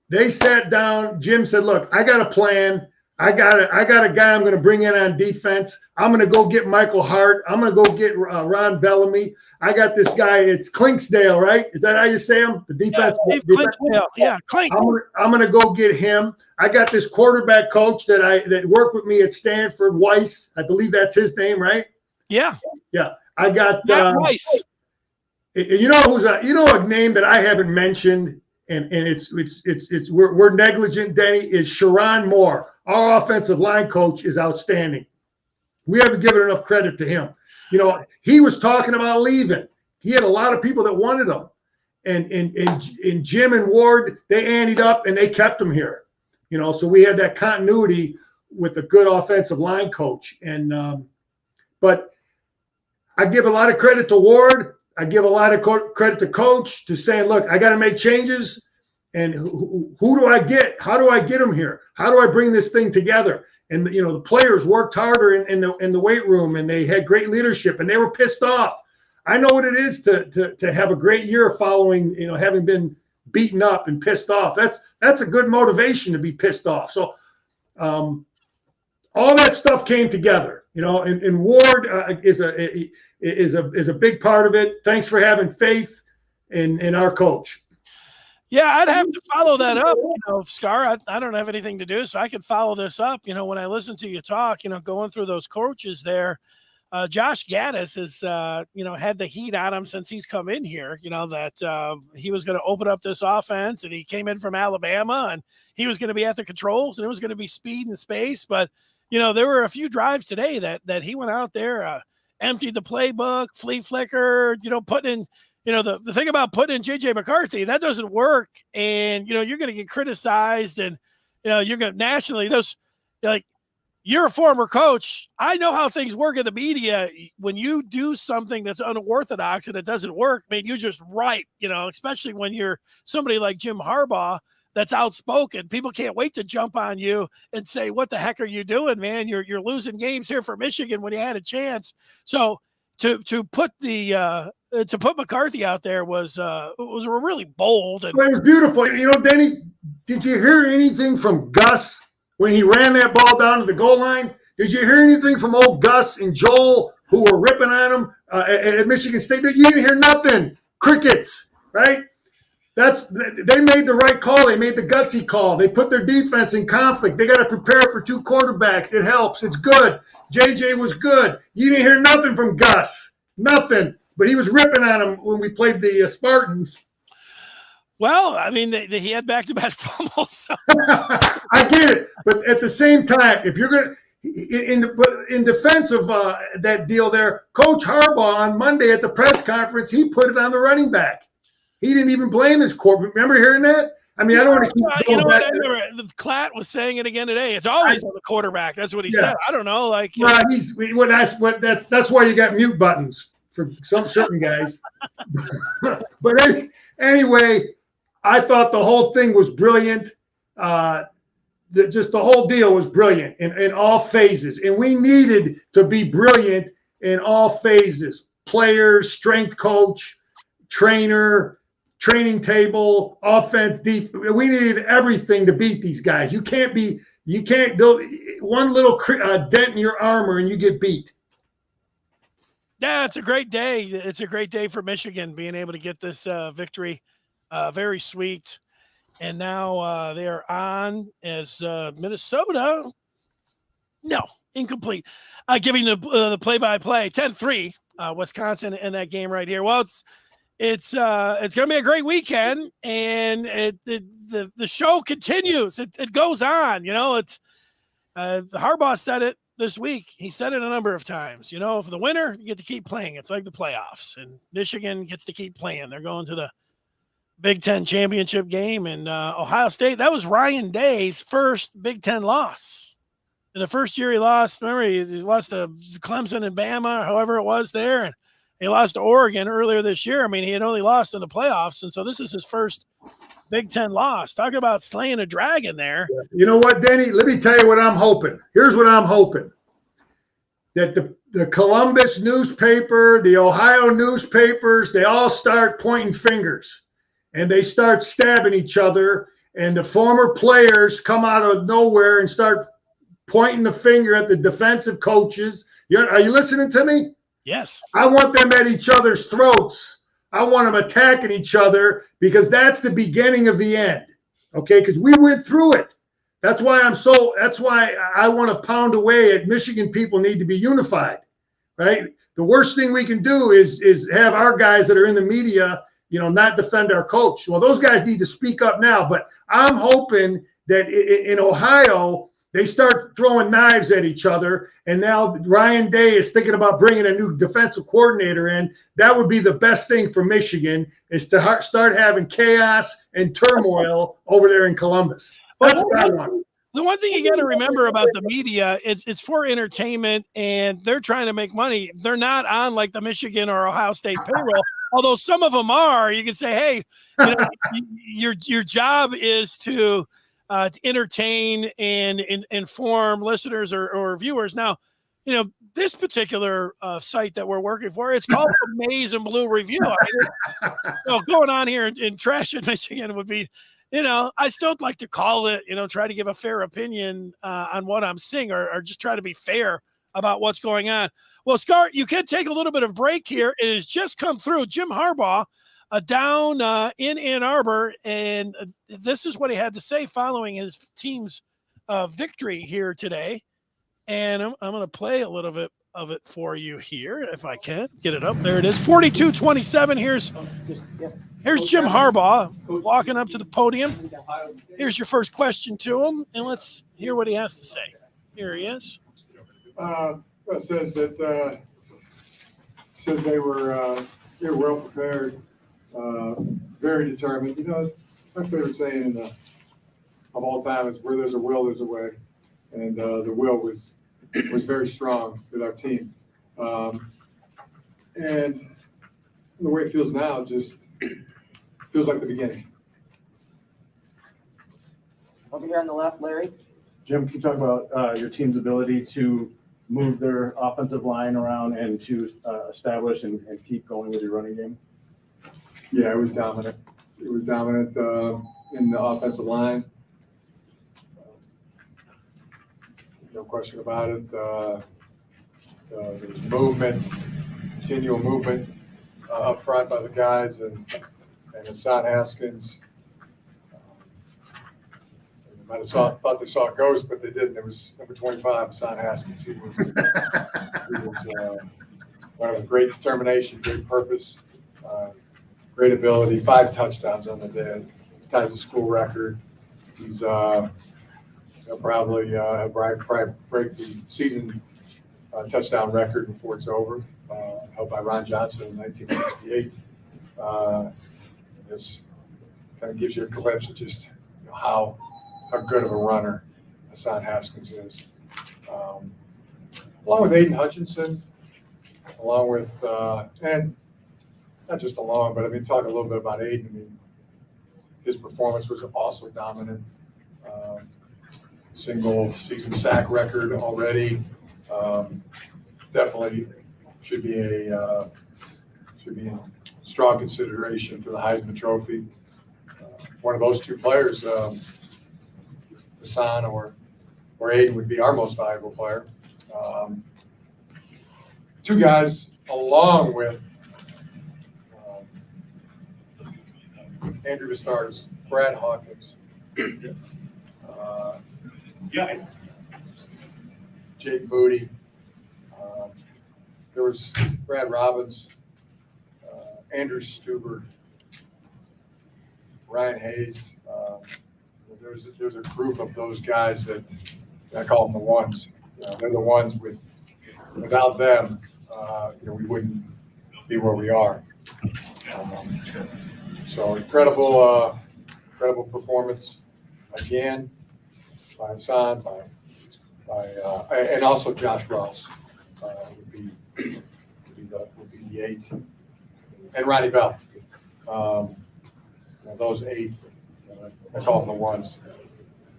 They sat down. Jim said, "Look, I got a plan. I got a guy I'm going to bring in on defense. I'm going to go get Michael Hart. I'm going to go get Ron Bellamy. I got this guy. It's Clinksdale, right? Is that how you say him? The defense. Yeah, Clinksdale. Yeah, Clink. I'm going to go get him. I got this quarterback coach that worked with me at Stanford, Weiss. I believe that's his name, right? Yeah. I got Weiss. You know a name that I haven't mentioned, and we're negligent, Denny, is Sharon Moore. Our offensive line coach is outstanding. We haven't given enough credit to him. He was talking about leaving. He had a lot of people that wanted him. And Jim and Ward, they anteed up and they kept him here. So we had that continuity with a good offensive line coach. And but I give a lot of credit to Ward. I give a lot of credit to Coach to saying, look, I got to make changes. And who do I get? How do I get them here? How do I bring this thing together? And the players worked harder in the weight room, and they had great leadership, and they were pissed off. I know what it is to have a great year following, having been beaten up and pissed off. That's a good motivation to be pissed off. So all that stuff came together, and Ward is a big part of it. Thanks for having faith in our coach. Yeah, I'd have to follow that up, Scar. I don't have anything to do, so I could follow this up. When I listen to you talk, going through those coaches there, Josh Gaddis has, had the heat on him since he's come in here, that he was going to open up this offense, and he came in from Alabama, and he was going to be at the controls, and it was going to be speed and space. But, there were a few drives today that he went out there, emptied the playbook, flea flicker, putting in, the thing about putting in J.J. McCarthy, that doesn't work. And, you're going to get criticized, and, you're going to nationally, you're a former coach. I know how things work in the media. When you do something that's unorthodox and it doesn't work, you're just right, especially when you're somebody like Jim Harbaugh that's outspoken. People can't wait to jump on you and say, what the heck are you doing, man? You're losing games here for Michigan when you had a chance. So to put McCarthy out there was really bold. And it was beautiful. Denny, did you hear anything from Gus when he ran that ball down to the goal line? Did you hear anything from old Gus and Joel who were ripping on him at Michigan State? You didn't hear nothing. Crickets, right? They made the right call. They made the gutsy call. They put their defense in conflict. They got to prepare for 2 quarterbacks. It helps. It's good. JJ was good. You didn't hear nothing from Gus. Nothing. But he was ripping on him when we played the Spartans. Well, he had back-to-back fumbles. So. I get it. But at the same time, if you're going to – in defense of that deal there, Coach Harbaugh on Monday at the press conference, he put it on the running back. He didn't even blame his quarterback. Remember hearing that? I don't want to keep going back. Klatt was saying it again today. It's always on the quarterback. That's what he said. I don't know. That's why you got mute buttons for some certain guys. But anyway, I thought the whole thing was brilliant. Just the whole deal was brilliant in all phases. And we needed to be brilliant in all phases. Players, strength coach, trainer, training table, offense, defense. We needed everything to beat these guys. You can't do one little dent in your armor and you get beat. Yeah, it's a great day. It's a great day for Michigan being able to get this victory. Very sweet. And now they are on as Minnesota. No, incomplete. Giving the play-by-play 10-3, Wisconsin in that game right here. Well, it's going to be a great weekend, and the show continues. It goes on. You know, it's Harbaugh said it this week. He said it a number of times. You know, for the winner, you get to keep playing. It's like the playoffs, and Michigan gets to keep playing. They're going to the Big Ten championship game, and Ohio State. That was Ryan Day's first Big Ten loss. In the first year he lost, remember, he lost to Clemson and Bama, or however it was there, and he lost to Oregon earlier this year. I mean, he had only lost in the playoffs, and so this is his first Big Ten loss. Talking about slaying a dragon there. You know what, Denny? Let me tell you what I'm hoping. Here's what I'm hoping. That the Columbus newspaper, the Ohio newspapers, they all start pointing fingers, and they start stabbing each other, and the former players come out of nowhere and start pointing the finger at the defensive coaches. Are you listening to me? Yes. I want them at each other's throats. I want them attacking each other, because that's the beginning of the end. Okay, because we went through it. That's why I want to pound away at Michigan. People need to be unified, right? The worst thing we can do is have our guys that are in the media, not defend our coach. Well, those guys need to speak up now. But I'm hoping that in Ohio, they start throwing knives at each other, and now Ryan Day is thinking about bringing a new defensive coordinator in. That would be the best thing for Michigan, is to start having chaos and turmoil over there in Columbus. That's what I want. The one thing you got to remember about the media, it's for entertainment, and they're trying to make money. They're not on like the Michigan or Ohio State payroll, although some of them are. You can say, hey, your job is to entertain and inform listeners or viewers. Now, this particular site that we're working for, it's called the Maize and Blue Review. I mean, going on here and trashing Michigan would be, I still like to call it, try to give a fair opinion on what I'm seeing, or just try to be fair about what's going on. Well, Scar, you can take a little bit of break here. It has just come through. Jim Harbaugh down in Ann Arbor, and this is what he had to say following his team's victory here today. And I'm going to play a little bit of it for you here, if I can get it up. There it is, 42-27. Here's Jim Harbaugh walking up to the podium. Here's your first question to him, and let's hear what he has to say. Here he is. It says that they were well prepared. Very determined. My favorite saying of all time is, where there's a will, there's a way. And the will was very strong with our team. And the way it feels now just feels like the beginning. Over here on the left, Larry. Jim, can you talk about your team's ability to move their offensive line around and to establish and keep going with your running game? Yeah, it was dominant. It was dominant in the offensive line. No question about it. There was movement, continual movement up front by the guys, and Hassan Haskins. They might have thought they saw a ghost, but they didn't. It was number 25, Hassan Haskins. He was great determination, great purpose. Great ability, 5 touchdowns on the day. He ties a school record. He's probably break the season touchdown record before it's over, held by Ron Johnson in 1968. This kind of gives you a glimpse of just how good of a runner Hassan Haskins is. Along with Aiden Hutchinson, along with and not just along, but talk a little bit about Aiden. His performance was also dominant. Single season sack record already. Definitely should be in strong consideration for the Heisman Trophy. One of those two players, Hassan or Aiden, would be our most valuable player. Two guys along with Andrew Vistardis, Brad Hawkins, Jake Booty. There was Brad Robbins, Andrew Stuber, Ryan Hayes. There's a group of those guys that I call them the ones. They're the ones without them, we wouldn't be where we are. So incredible performance again by Hassan, and also Josh Ross would be the 8, and Ronnie Bell. Those 8, I call them the ones.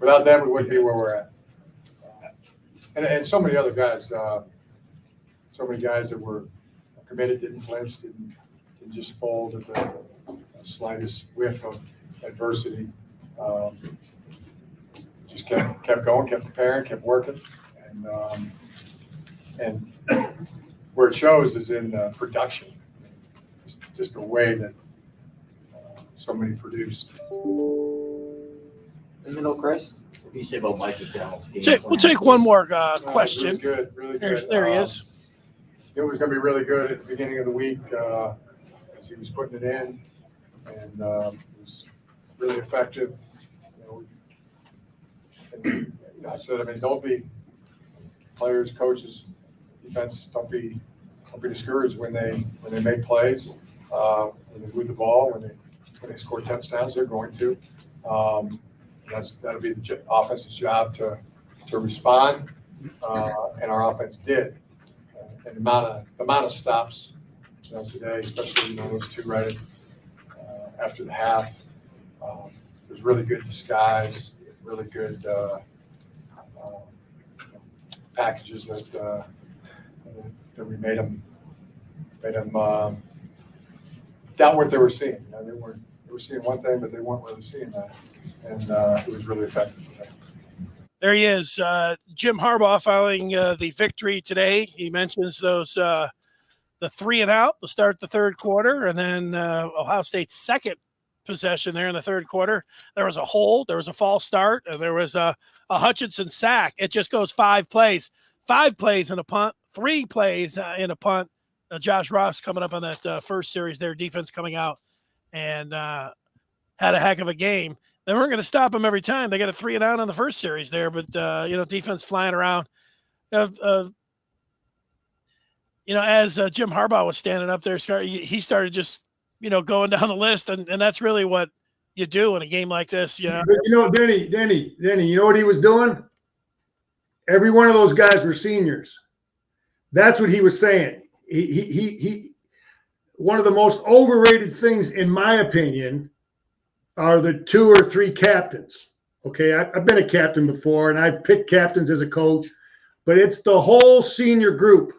Without them, we wouldn't be where we're at. And so many other guys, so many guys that were committed, didn't flinch, didn't just fold at the slightest whiff of adversity. Just kept going, kept preparing, kept working, and where it shows is in production. Just the way that so many produced. In the middle, Chris. What do you say about Mike McDonald's game? We'll take one more question. Really good, really good. There he is. It was going to be really good at the beginning of the week as he was putting it in, and it was really effective. I said, don't be players, coaches, defense. Don't be discouraged when they make plays, when they move the ball, when they score touchdowns. They're going to. That'll be the offense's job to respond, and our offense did. And the amount of stops, today, especially those two right after the half, there's really good disguise, really good packages that we made them doubt what they were seeing. They were seeing one thing, but they weren't really seeing that, and it was really effective today. There he is, Jim Harbaugh following the victory today. He mentions those the 3 and out to start the third quarter, and then Ohio State's second possession there in the third quarter. There was a hold, there was a false start, and there was a Hutchinson sack. It just goes 5 plays. 5 plays in a punt, 3 plays in a punt. Josh Ross coming up on that first series, their defense coming out and had a heck of a game. They weren't going to stop them every time. They got a 3 and out on the first series there, but defense flying around. As Jim Harbaugh was standing up there, he started just going down the list, and that's really what you do in a game like this. But Denny, you know what he was doing? Every one of those guys were seniors. That's what he was saying. He one of the most overrated things, in my opinion, are the 2 or 3 captains. Okay, I've been a captain before, and I've picked captains as a coach, but it's the whole senior group.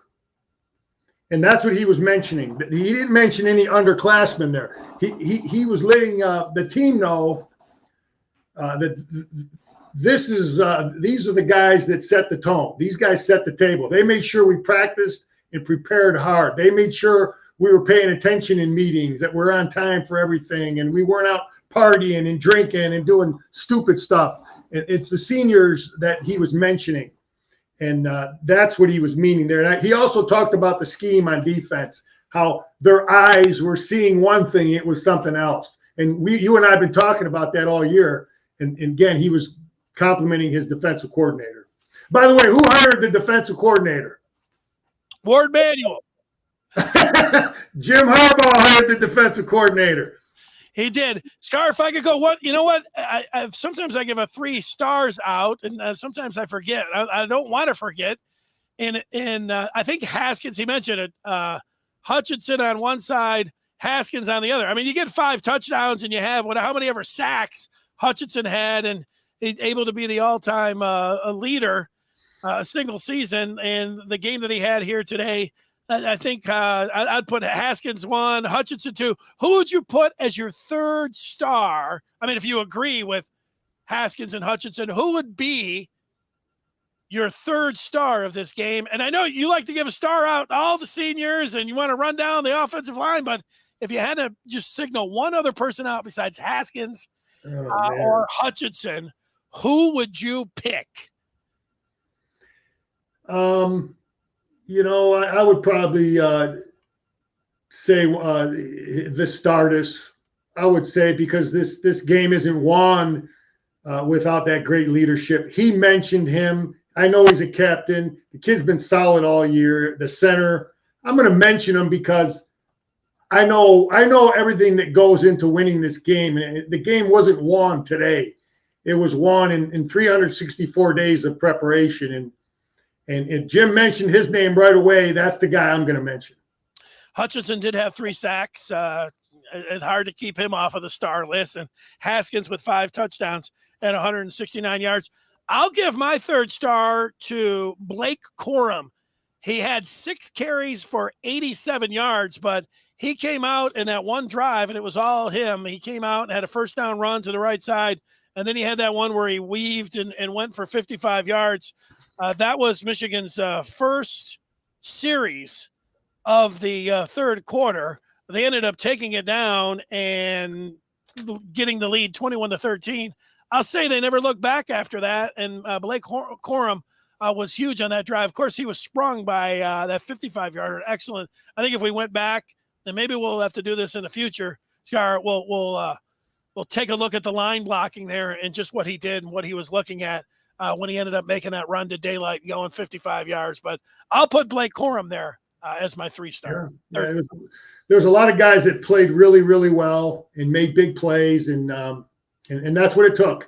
And that's what he was mentioning. He didn't mention any underclassmen there. He was letting the team know that these are the guys that set the tone. These guys set the table. They made sure we practiced and prepared hard. They made sure we were paying attention in meetings, that we're on time for everything, and we weren't out partying and drinking and doing stupid stuff. It's the seniors that he was mentioning. And that's what he was meaning there. And he also talked about the scheme on defense, how their eyes were seeing one thing, it was something else. And you and I have been talking about that all year. And again, he was complimenting his defensive coordinator. By the way, who hired the defensive coordinator? Ward Manuel. Jim Harbaugh hired the defensive coordinator. He did. Scar, if I could go, what? I sometimes I give a 3 stars out, and sometimes I forget. I don't want to forget. And I think Haskins, he mentioned it, Hutchinson on one side, Haskins on the other. I mean, you get 5 touchdowns, and you have how many ever sacks Hutchinson had, and he's able to be the all-time leader single season. And the game that he had here today, I think I'd put Haskins 1, Hutchinson 2. Who would you put as your third star? I mean, if you agree with Haskins and Hutchinson, who would be your third star of this game? And I know you like to give a star out to all the seniors and you want to run down the offensive line, but if you had to just signal one other person out besides Haskins or Hutchinson, who would you pick? I would probably say Vistardis. I would say because this game isn't won without that great leadership. He mentioned him. I know he's a captain. The kid's been solid all year. The center. I'm going to mention him because I know everything that goes into winning this game. And the game wasn't won today. It was won in 364 days of preparation. And Jim mentioned his name right away. That's the guy I'm going to mention. Hutchinson did have 3 sacks. It's hard to keep him off of the star list. And Haskins with 5 touchdowns and 169 yards. I'll give my third star to Blake Corum. He had 6 carries for 87 yards, but he came out in that one drive, and it was all him. He came out and had a first down run to the right side, and then he had that one where he weaved and went for 55 yards. That was Michigan's first series of the third quarter. They ended up taking it down and getting the lead 21-13. I'll say they never looked back after that, and Blake Corum was huge on that drive. Of course, he was sprung by that 55-yarder. Excellent. I think if we went back, and maybe we'll have to do this in the future, Scar, we'll take a look at the line blocking there and just what he did and what he was looking at when he ended up making that run to daylight going 55 yards. But I'll put Blake Corum there as my 3-star. Yeah, there's a lot of guys that played really, really well and made big plays, and that's what it took.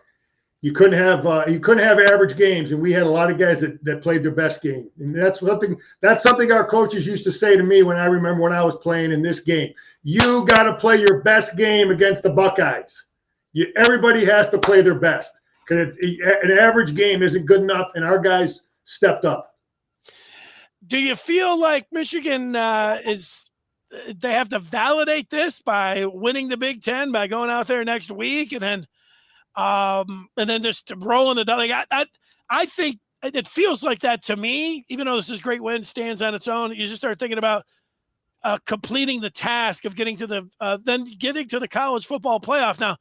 You couldn't have average games, and we had a lot of guys that played their best game. And that's something our coaches used to say to me when I remember when I was playing in this game. You got to play your best game against the Buckeyes. Everybody has to play their best because an average game isn't good enough, and our guys stepped up. Do you feel like Michigan they have to validate this by winning the Big Ten, by going out there next week and then just rolling the like I think it feels like that to me, even though this is a great win, stands on its own. You just start thinking about completing the task of getting to the college football playoff. Now,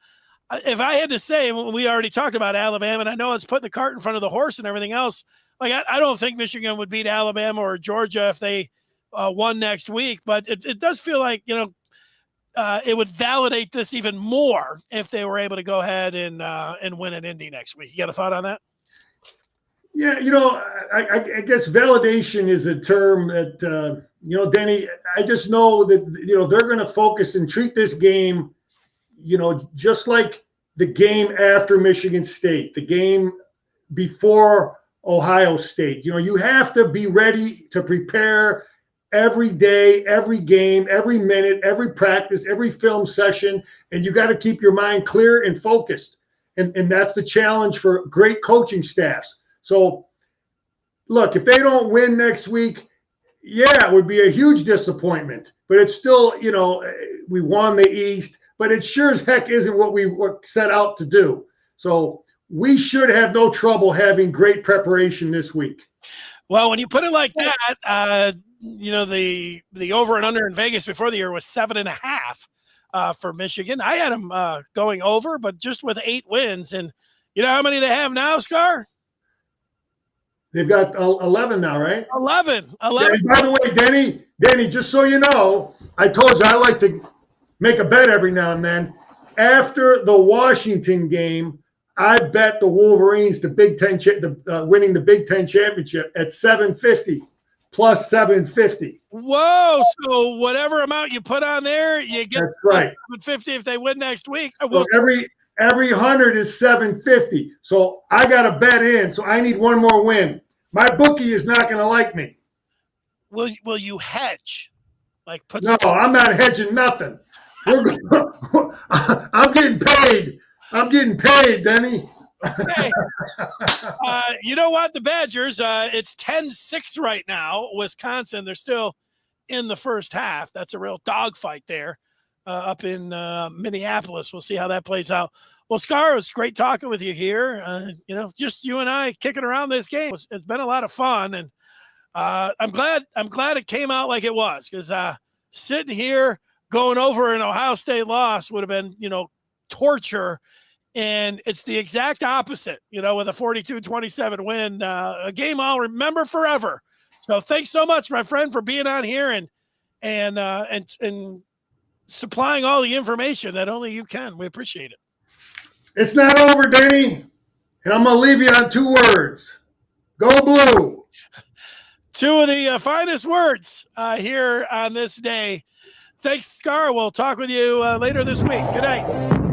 if I had to say, we already talked about Alabama, and I know it's putting the cart in front of the horse and everything else. Like I don't think Michigan would beat Alabama or Georgia if they won next week, but it does feel like, it would validate this even more if they were able to go ahead and win at Indy next week. You got a thought on that? Yeah, I guess validation is a term that, Denny, I just know that, they're going to focus and treat this game, just like the game after Michigan State, the game before Ohio State. You have to be ready to prepare every day, every game, every minute, every practice, every film session, and you got to keep your mind clear and focused. And that's the challenge for great coaching staffs. So, look, if they don't win next week, yeah, it would be a huge disappointment. But it's still, we won the East, but it sure as heck isn't what we were set out to do. So we should have no trouble having great preparation this week. Well, when you put it like that, the over and under in Vegas before the year was 7.5 for Michigan. I had them going over, but just with 8 wins. And you know how many they have now, Scar? They've got 11 now, right? 11. Yeah, and by the way, Denny, just so you know, I told you I like to make a bet every now and then. After the Washington game, I bet the Wolverines winning the Big Ten championship at 750 plus 750. Whoa! So whatever amount you put on there, you get that's right. 750 if they win next week. So every 100 is 750. So I got a bet in. So I need one more win. My bookie is not going to like me. Will you hedge? I'm not hedging nothing. I'm getting paid. I'm getting paid, Denny. Okay. You know what? The Badgers, it's 10-6 right now. Wisconsin, they're still in the first half. That's a real dogfight there up in Minneapolis. We'll see how that plays out. Well, Scar, it was great talking with you here. Just you and I kicking around this game. It's been a lot of fun, and I'm glad it came out like it was, because sitting here going over an Ohio State loss would have been, torture. And it's the exact opposite, with a 42-27 win, a game I'll remember forever. So thanks so much, my friend, for being on here and supplying all the information that only you can. We appreciate it. It's not over, Denny. And I'm going to leave you on 2 words. Go Blue. 2 of the finest words here on this day. Thanks, Scar. We'll talk with you later this week. Good night.